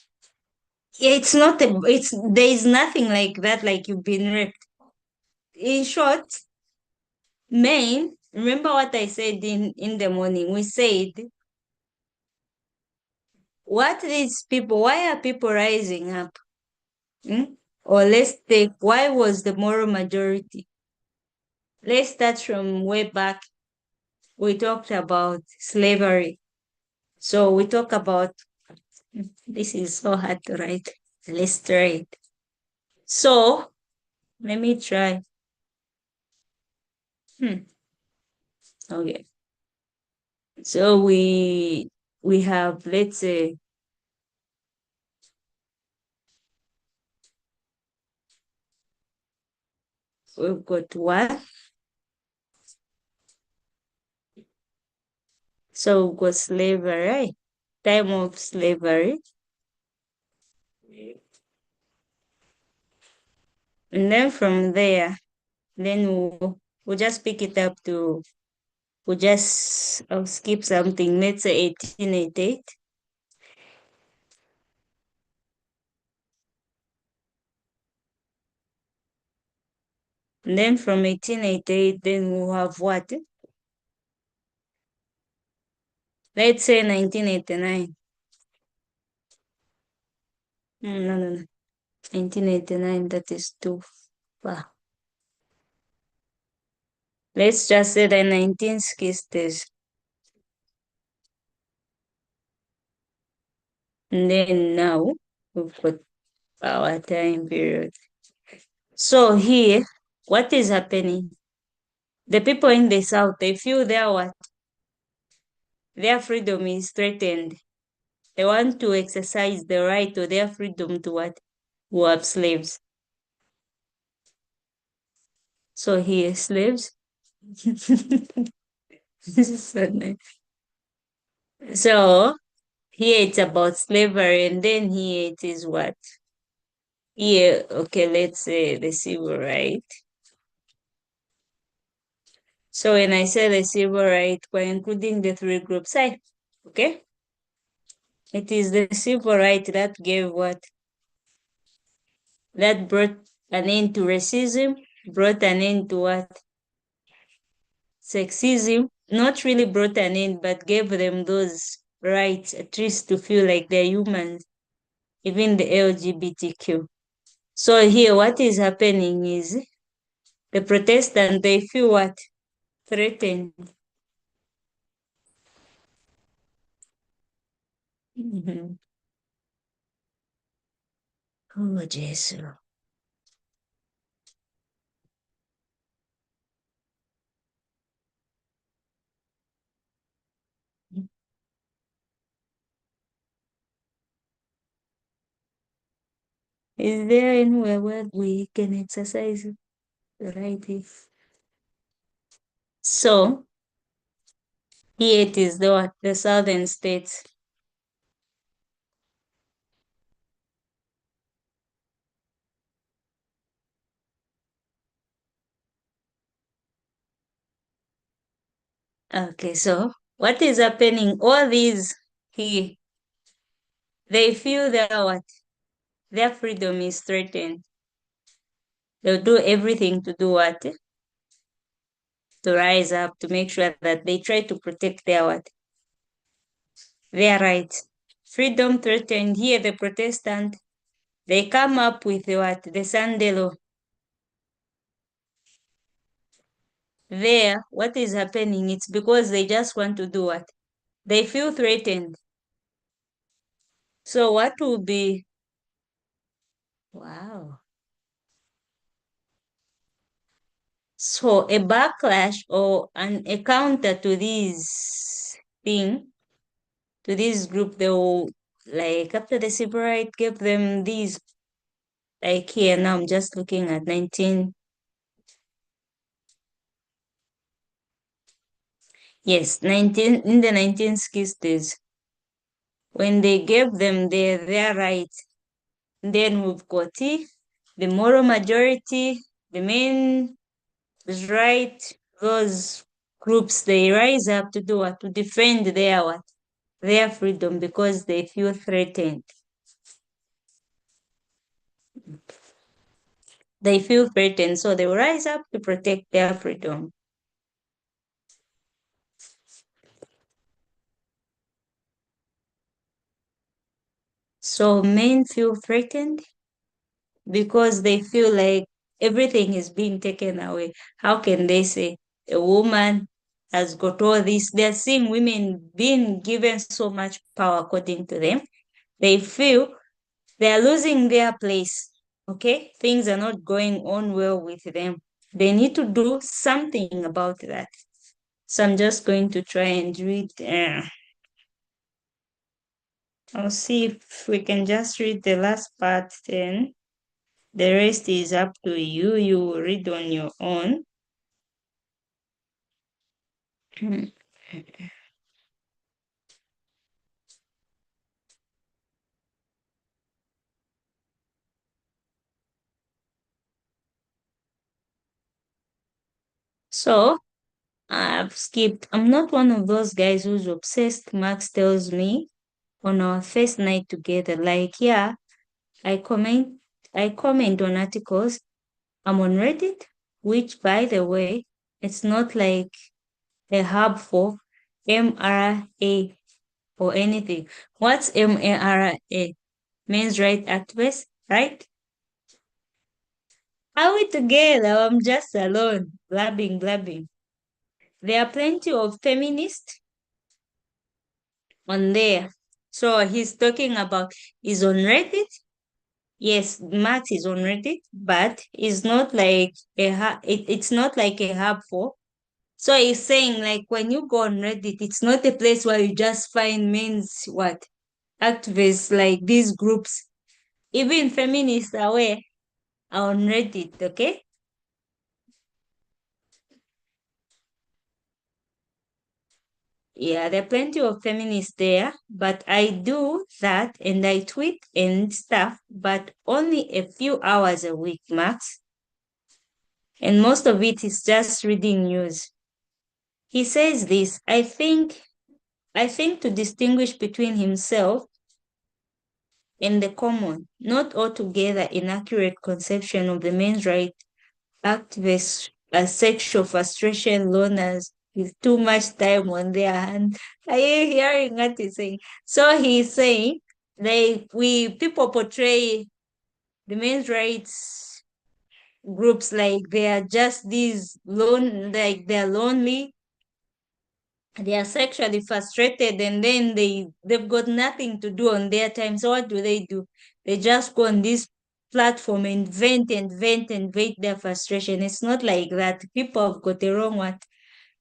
[SPEAKER 1] It's not a, it's there is nothing like that, like you've been raped. In short, men, remember what I said in the morning. We said, what these people, why are people rising up? Hmm? Or let's take, why was the moral majority? Let's start from way back. We talked about slavery. So we talk about, this is so hard to write. Let's try it. So let me try. Hmm. Okay. So we have, let's say, we've got one. So we've got slavery, right? Time of slavery. And then from there, then we'll just pick it up to, we'll just skip something. Let's say 1888. And then from 1888, then we'll have what? Let's say 1989. No, no, no. 1989, that is too far. Let's just say the 1960s. And then now we've got our time period. So here, what is happening? The people in the South, they feel their freedom is threatened. They want to exercise the right to their freedom to what? Who have slaves. So here, slaves. This is so nice. So here it's about slavery, and then here it is what? Here, okay, let's say the civil right. So when I say the civil right, we're including the three groups. Okay? It is the civil right that gave what? That brought an end to racism, brought an end to what? Sexism. Not really brought an end, but gave them those rights, at least to feel like they're humans, even the LGBTQ. So here, what is happening is the Protestant, they feel what? Threatened. Mhm. Oh, Jesus. Is there anywhere where we can exercise the right here? So here it is the southern states. Okay, so what is happening? All these here, they feel that what? Their freedom is threatened. They'll do everything to do what? To rise up, to make sure that they try to protect their what? Their rights. freedom threatened. Here, the Protestant, they come up with what? The Sunday law. There, what is happening? It's because they just want to do what? They feel threatened. So what will be, wow. So a backlash or a counter to this thing, to this group, they will, like, after the civil right gave them these, like here now I'm just looking at 19, yes, 19, in the 1960s, when they gave them their rights, then we've got the moral majority, the main right, those groups, they rise up to do what? To defend their what? Their freedom because they feel threatened. They feel threatened, so they will rise up to protect their freedom. So men feel threatened because they feel like everything is being taken away. How can they say a woman has got all this? They're seeing women being given so much power according to them. They feel they are losing their place. Okay? Things are not going on well with them. They need to do something about that. So I'm just going to try and read. I'll see if we can just read the last part, then the rest is up to you. You will read on your own. So I've skipped. I'm not one of those guys who's obsessed. Max tells me on our first night together, like, yeah, I comment, I comment on articles. I'm on Reddit, which, by the way, it's not like a hub for MRA or anything. What's MRA? Men's right activists, right? Are we together? I'm just alone, blabbing, blabbing. There are plenty of feminists on there. So he's talking about, he's on Reddit. Yes, Max is on Reddit, but it's not like it's not like a hub for. So he's saying, like, when you go on Reddit, it's not a place where you just find men's what? Activists, like these groups. Even feminists are on Reddit, okay? Yeah, there are plenty of feminists there, but I do that and I tweet and stuff, but only a few hours a week, max. And most of it is just reading news. He says this, I think to distinguish between himself and the common, not altogether inaccurate conception of the men's right activists as sexual frustration loners with too much time on their hands. Are you hearing what he's saying? So he's saying, like, we people portray the men's rights groups like they are just these like they're lonely, they are sexually frustrated, and then they've got nothing to do on their time. So what do? They just go on this platform and vent and vent and vent their frustration. It's not like that. People have got the wrong what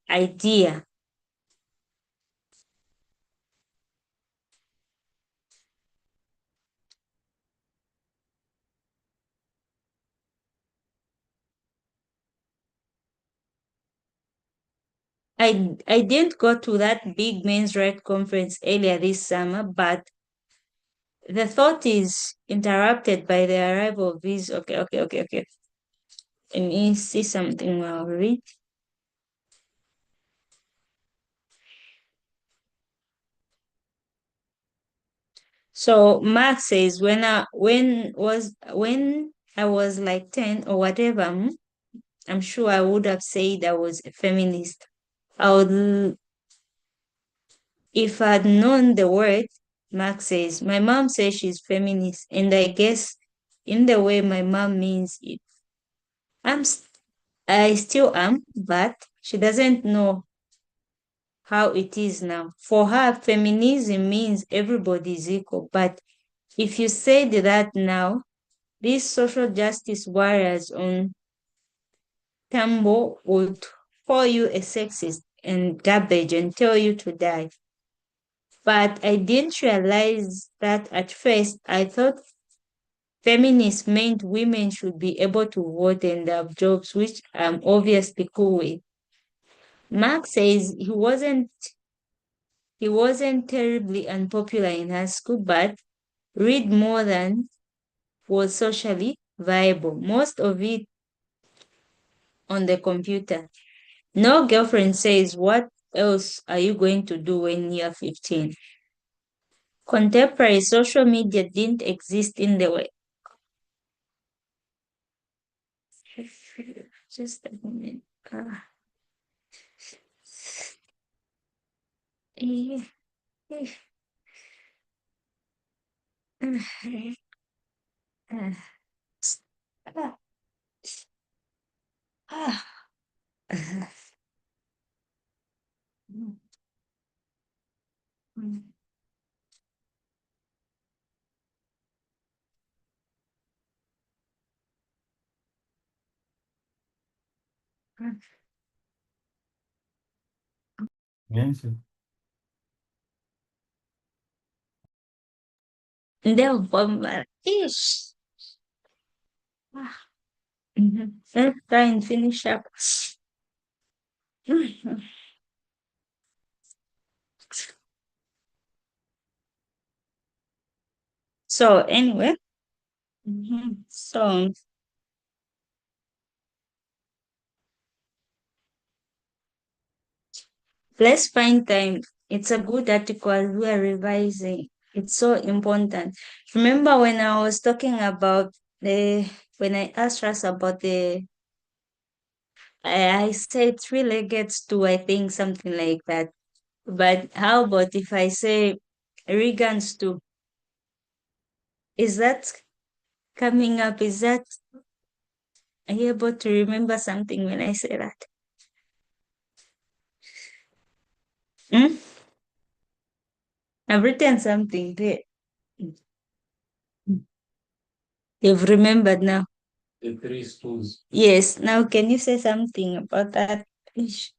[SPEAKER 1] idea. I didn't go to that big men's right conference earlier this summer, but the thought is interrupted by the arrival of these. Okay. Let me see something while I read. So Mark says when I was like 10 or whatever, I'm sure I would have said I was a feminist. I would, if I'd known the word Max says, my mom says she's feminist, and I guess in the way my mom means it. I'm, st- I still am, but she doesn't know how it is now. For her, feminism means everybody is equal. But if you said that now, these social justice warriors on Tambo would call you a sexist and garbage and tell you to die. But I didn't realize that at first. I thought feminists meant women should be able to vote and have jobs, which I'm obviously cool with. Mark says he wasn't terribly unpopular in high school, but read more than was socially viable. Most of it on the computer. No girlfriend says, what else are you going to do when you're 15? Contemporary social media didn't exist in the way. Just a moment. Eh, eh, eh, eh, ah, ah, ah, mm, mm, mm.
[SPEAKER 2] Yes.
[SPEAKER 1] They'll bomb ish. Ah, mhm. Let's try and finish up. Mhm. So anyway, so let's find time. It's a good article. We are revising. It's so important. Remember when I was talking about when I asked us about I said three-legged stool, I think something like that. But how about if I say Regan stool? Is that coming up? Are you able to remember something when I say that? Hmm? I've written something there. You've remembered now.
[SPEAKER 2] The three stools.
[SPEAKER 1] Yes. Now, can you say something about that? Ish.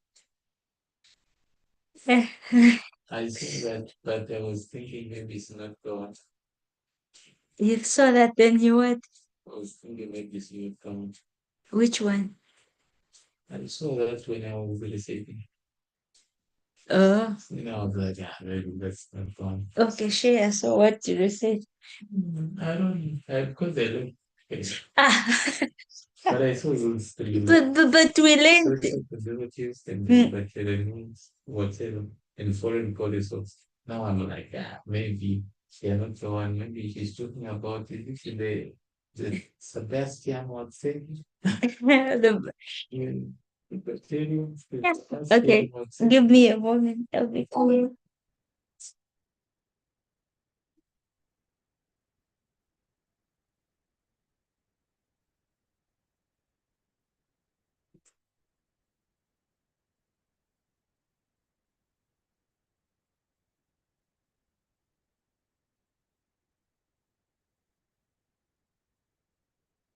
[SPEAKER 2] I see that, but I was thinking maybe it's not God.
[SPEAKER 1] You saw that, then you what?
[SPEAKER 2] I was thinking maybe it's not God.
[SPEAKER 1] Which one?
[SPEAKER 2] I saw that when I was receiving.
[SPEAKER 1] Oh,
[SPEAKER 2] I was like, yeah, maybe that's not God.
[SPEAKER 1] okay, share. So, what did you say?
[SPEAKER 2] I don't, because I don't.
[SPEAKER 1] Ah,
[SPEAKER 2] But I saw those three
[SPEAKER 1] but we learned.
[SPEAKER 2] social conservatives and
[SPEAKER 1] Mm.
[SPEAKER 2] libertarians, whatever, and foreign policy. Now I'm like, ah, maybe they're not the one. Maybe she's talking about the Sebastian Watson.
[SPEAKER 1] The-
[SPEAKER 2] In libertarians, the
[SPEAKER 1] yeah.
[SPEAKER 2] Sebastian
[SPEAKER 1] Okay,
[SPEAKER 2] Watson.
[SPEAKER 1] give me a moment. I'll be cool.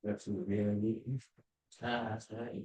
[SPEAKER 2] That's really ah, right.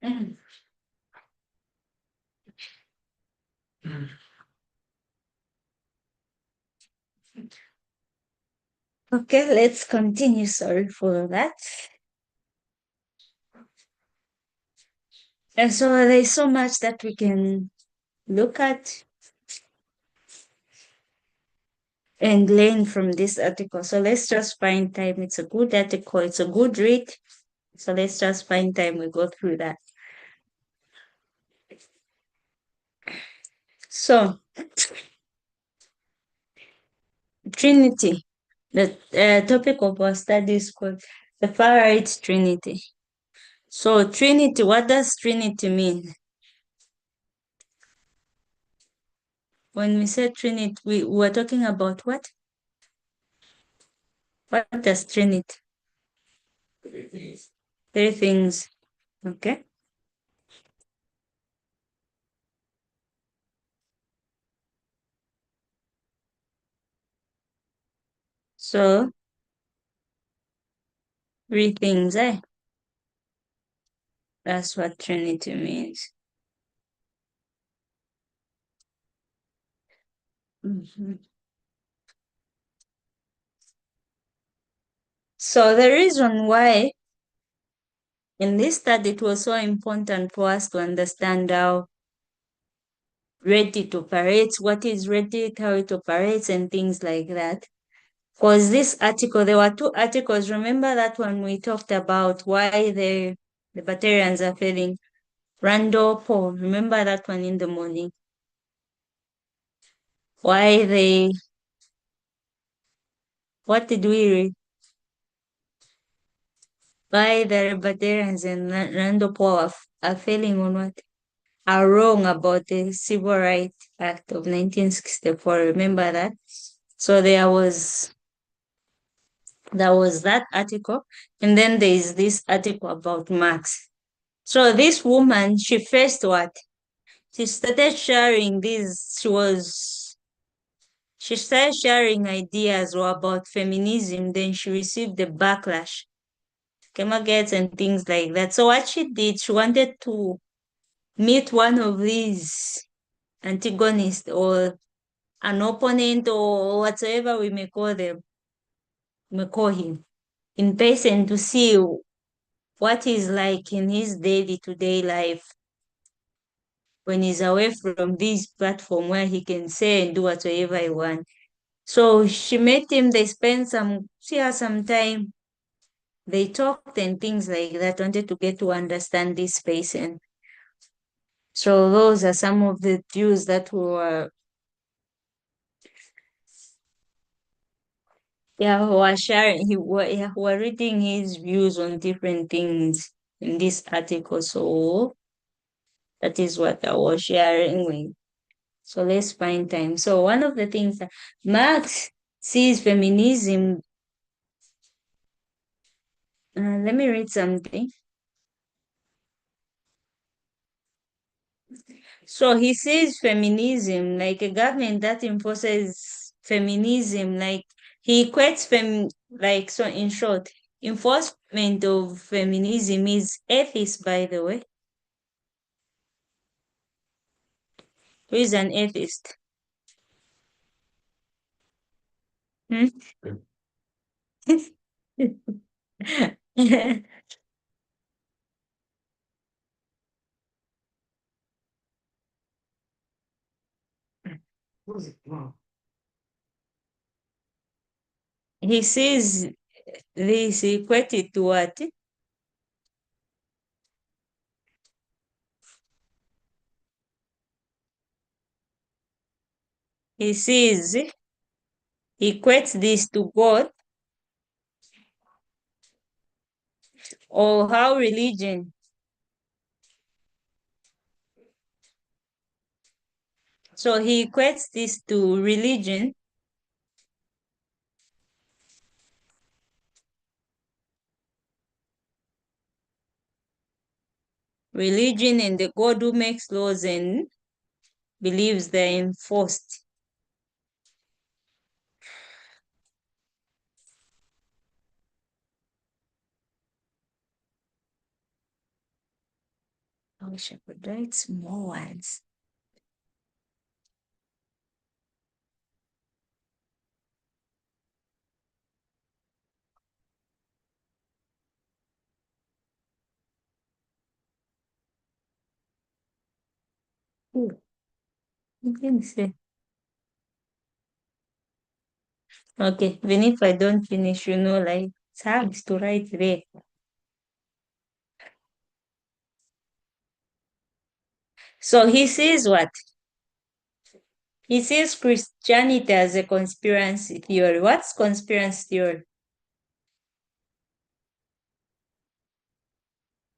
[SPEAKER 1] Mm. Okay, let's continue. Sorry for that. And so there's so much that we can look at. and learn from this article. So let's just find time. It's a good article. It's a good read. So let's just find time. We go through that. So Trinity. The topic of our study is called the far right Trinity. So Trinity, what does Trinity mean? When we say Trinity, we were talking about what? What does Trinity? Three things. Okay. So three things, eh? That's what Trinity means. Mhm. So the reason why in this study it was so important for us to understand how Reddit operates, what is Reddit, how it operates, and things like that. Because this article, there were two articles. Remember that one we talked about why the libertarians are failing. Randall Paul, remember that one in the morning? Why they, what did we read? Why the libertarians and Randall Paul are failing on what? Are wrong about the Civil Rights Act of 1964. Remember that? So there was that article, and then there is this article about Marx. So this woman, she faced what? She started sharing this. She started sharing ideas about feminism. Then she received the backlash, Kemagets and things like that. So what she did, she wanted to meet one of these antagonists or an opponent or whatever we may call them, may call him, in person to see what he's like in his daily to day life when he's away from this platform where he can say and do whatever he wants. So she met him, they spent some time, they talked and things like that, wanted to get to understand this person. So those are some of the views that were yeah, who are sharing who are reading his views on different things in this article. So that is what I was sharing with. So let's find time. So one of the things that Marx sees feminism, let me read something. So he sees feminism like a government that enforces feminism, like he equates like, so in short, enforcement of feminism is atheist, by the way. Who is an atheist? Hmm? He says this equated to what? He says he equates this to God or how religion. So he equates this to religion, religion and the God who makes laws and believes they're enforced. I wish I could write small words. Ooh, you can say. Okay, even if I don't finish, like it's hard to write there. So he says what? He says Christianity as a conspiracy theory. What's conspiracy theory?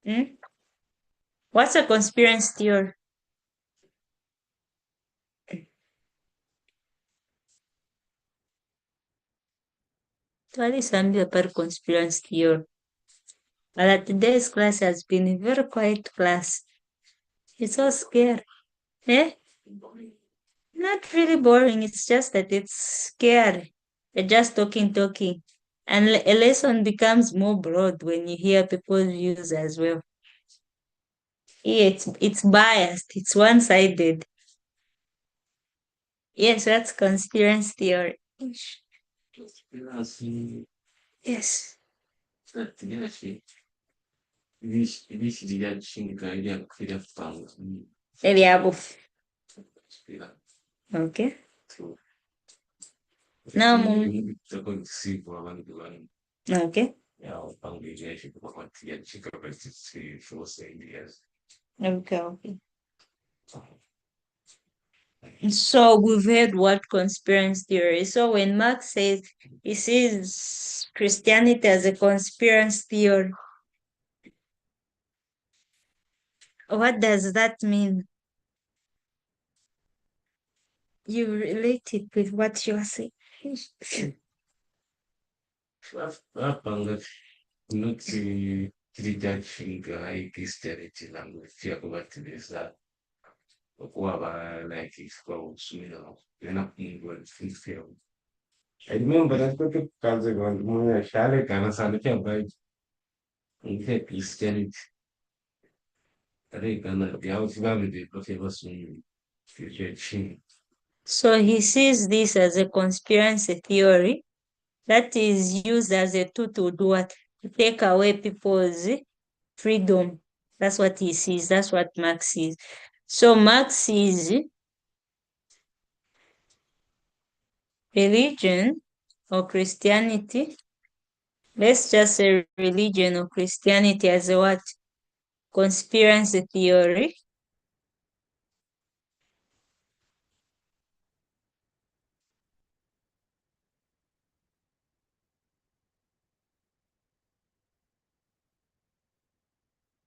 [SPEAKER 1] Hmm? What's a conspiracy theory? Actually, Zambia per conspiracy theory. But today's class has been a very quiet class. It's so scary. Eh? Not really boring. It's just that it's scary. You're just talking. And a lesson becomes more broad when you hear people's views as well. Yeah, it's biased. It's one-sided. Yes, that's conspiracy theory.
[SPEAKER 2] Conspiracy,
[SPEAKER 1] Yes.
[SPEAKER 2] conspiracy. This iliashinga ili ya kufikiria kupanga.
[SPEAKER 1] Eliabo.
[SPEAKER 2] Conspiracy.
[SPEAKER 1] Okay.
[SPEAKER 2] So,
[SPEAKER 1] Now,
[SPEAKER 2] tutakuwa kisipo abantu bani.
[SPEAKER 1] okay.
[SPEAKER 2] Ya upanga iliashi kwa kutia chika kwa sisi for ideas.
[SPEAKER 1] Okay. So we've heard what conspiracy theory is. So when Marx says he sees Christianity as a conspiracy theory, what does that mean? You relate it with what you are saying.
[SPEAKER 2] Apanga nuti kilijashinga Christianity langu pia kubatiliza okuba like kwa usumira yana kungwa fulfill. I remember that got kaze gwan mo shale kana sana kya bai nke Christianity tare kana ya usibabe de profeva sun future.
[SPEAKER 1] So he sees this as a conspiracy theory that is used as a tool to do what? To take away people's freedom. That's what he sees. That's what Marx sees. So Marx sees religion or Christianity. Let's just say religion or Christianity as a what? Conspiracy theory.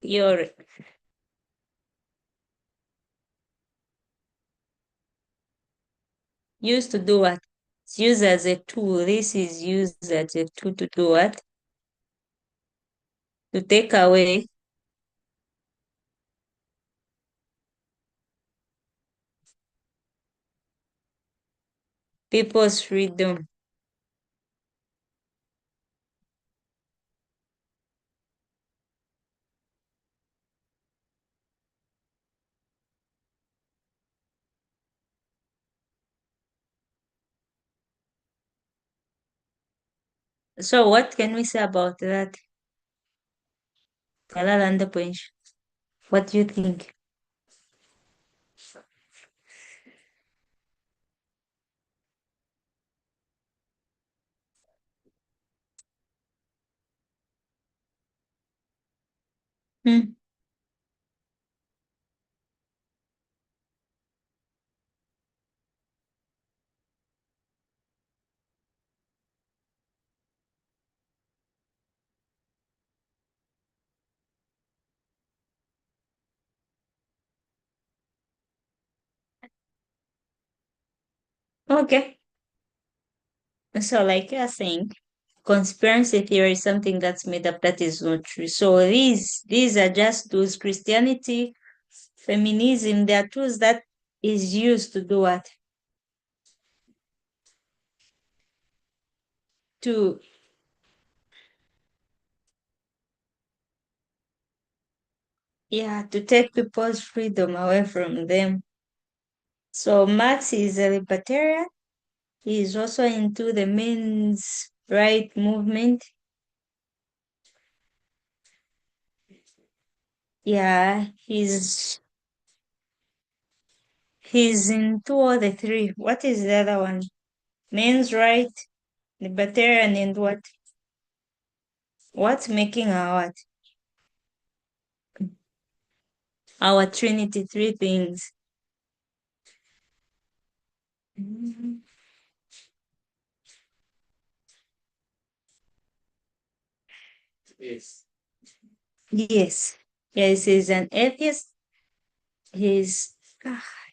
[SPEAKER 1] Theory. Used to do what? It's used as a tool. This is used as a tool to do what? To take away people's freedom. So what can we say about that? Kalalanda Punch. What do you think? Hmm. Okay. So like you're saying, conspiracy theory is something that's made up that is not true. So these are just tools. Christianity, feminism, they are tools that is used to do what? To to take people's freedom away from them. So Marx is a libertarian. He is also into the men's right movement. Yeah, he's into all the three. What is the other one? Men's right. Libertarian and what? What's making our what? Our Trinity, three things. Mhm.
[SPEAKER 2] Yes.
[SPEAKER 1] Yes. Yes, he's an atheist. He's,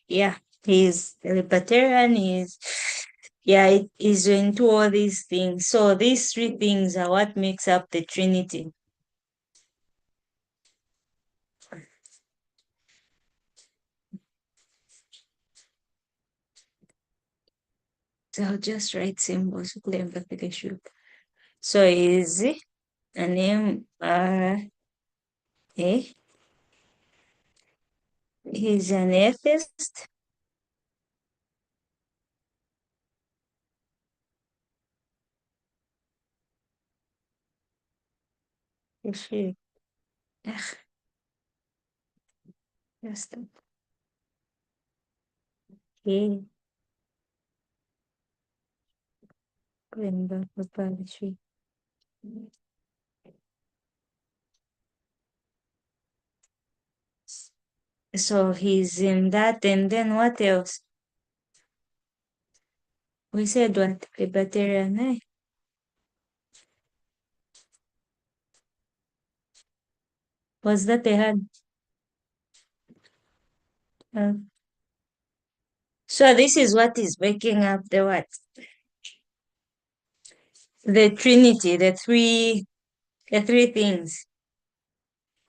[SPEAKER 1] yeah, he's a libertarian. He's into all these things. So these three things are what makes up the Trinity. So I'll just write symbols. So is an A. He's an atheist. Is she? Ugh, just okay. Going back to poetry. So he's in that, and then what else? We said what? Libertarian, eh? Was that a hand? Uh, so this is what is waking up the what? The Trinity, the three things.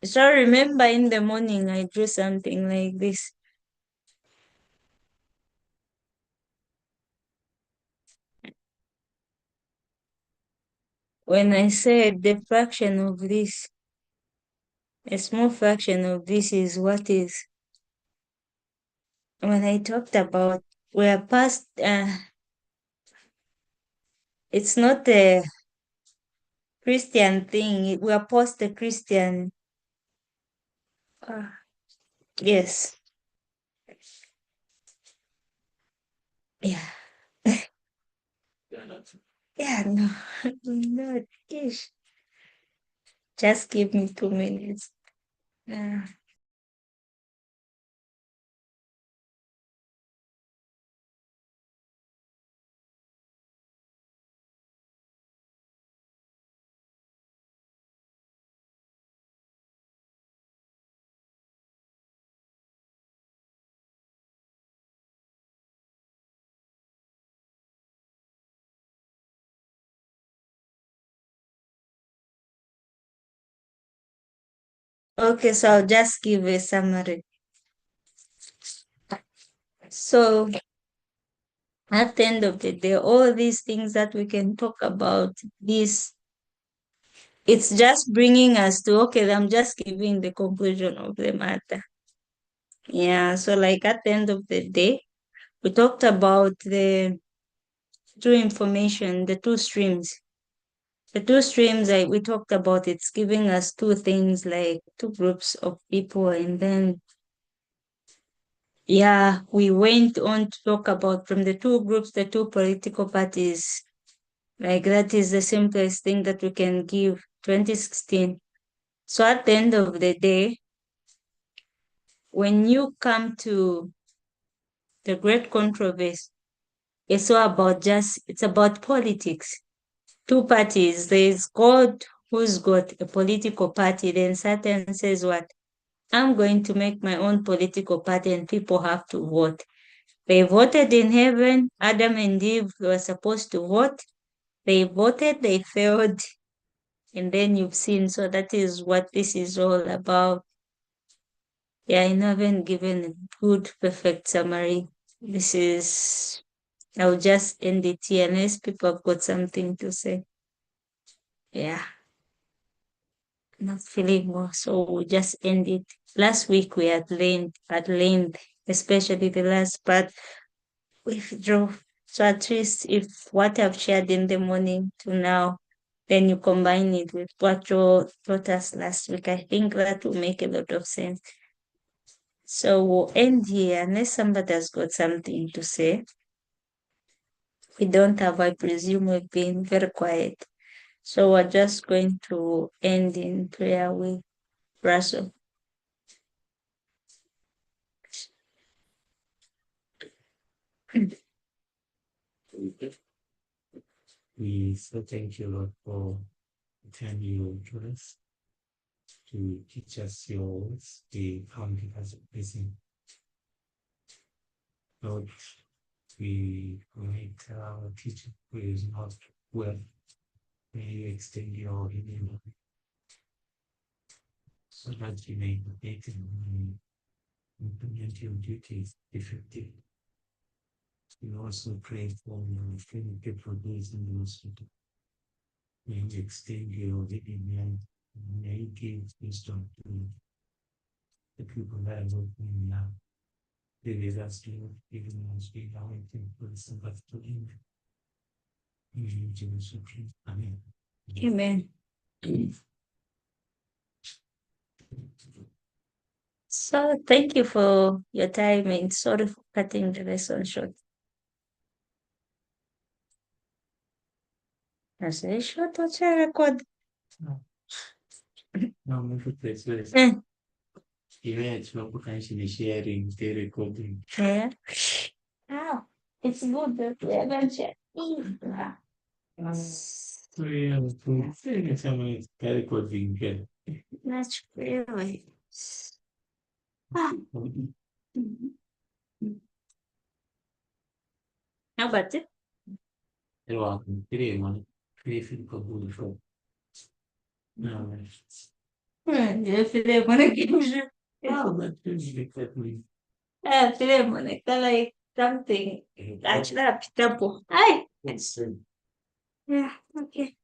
[SPEAKER 1] So remember in the morning I drew something like this. When I said the fraction of this, a small fraction of this is what is. When I talked about we're past, it's not a Christian thing. We're post the Christian. Uh, yes. Yeah. Yeah, no. No, ish. Just give me 2 minutes. Yeah. Okay, so I'll just give a summary. So at the end of the day, all these things that we can talk about, this, it's just bringing us to, okay, I'm just giving the conclusion of the matter. Yeah, so like at the end of the day, we talked about the two information, the two streams. The two streams we talked about, it's giving us two things, like two groups of people. And then, yeah, we went on to talk about from the two groups, the two political parties. Like that is the simplest thing that we can give 2016. So at the end of the day, when you come to the great controversy, it's about politics. Two parties. There's God who's got a political party, then Satan says what? I'm going to make my own political party and people have to vote. They voted in heaven. Adam and Eve were supposed to vote. They voted, they failed, and then you've seen. So that is what this is all about. Yeah, I haven't given a good, perfect summary. I'll just end it here unless people have got something to say. Yeah, not feeling more. So we'll just end it. Last week we had length, especially the last part. Withdraw. So at least if what I've shared in the morning to now, then you combine it with what you taught us last week, I think that will make a lot of sense. So we'll end here unless somebody has got something to say. we don't have, I presume we've been very quiet. So we're just going to end in prayer with Russell.
[SPEAKER 2] We so thank you, Lord, for the time you give us to teach us your words. We count it as a blessing. Lord, we commit our teacher who is not well. May you extend your healing so that you may make and implement your duties effectively. We also pray for your friendly people who is in the hospital. May you extend your healing hand. May you give wisdom to the people that are working now. They will ask you, even as we are waiting for the Sabbath to end. In Jesus' name, Amen.
[SPEAKER 1] Amen. So thank you for your time and sorry for cutting the lesson short. That's a short record.
[SPEAKER 2] No, my goodness,
[SPEAKER 1] Eh,
[SPEAKER 2] even potentially sharing the recording.
[SPEAKER 1] yeah. Ah, it's good that we haven't shared.
[SPEAKER 2] So yeah, saying someone recording again.
[SPEAKER 1] That's really. Ah. How about it?
[SPEAKER 2] You're welcome. Today, one. Today, feel good for. No,
[SPEAKER 1] Je Filemon kimse.
[SPEAKER 2] oh, but usually that we.
[SPEAKER 1] Filemon, like something. Actually, pitapo. Ay!
[SPEAKER 2] Yes, sir.
[SPEAKER 1] Yeah, okay.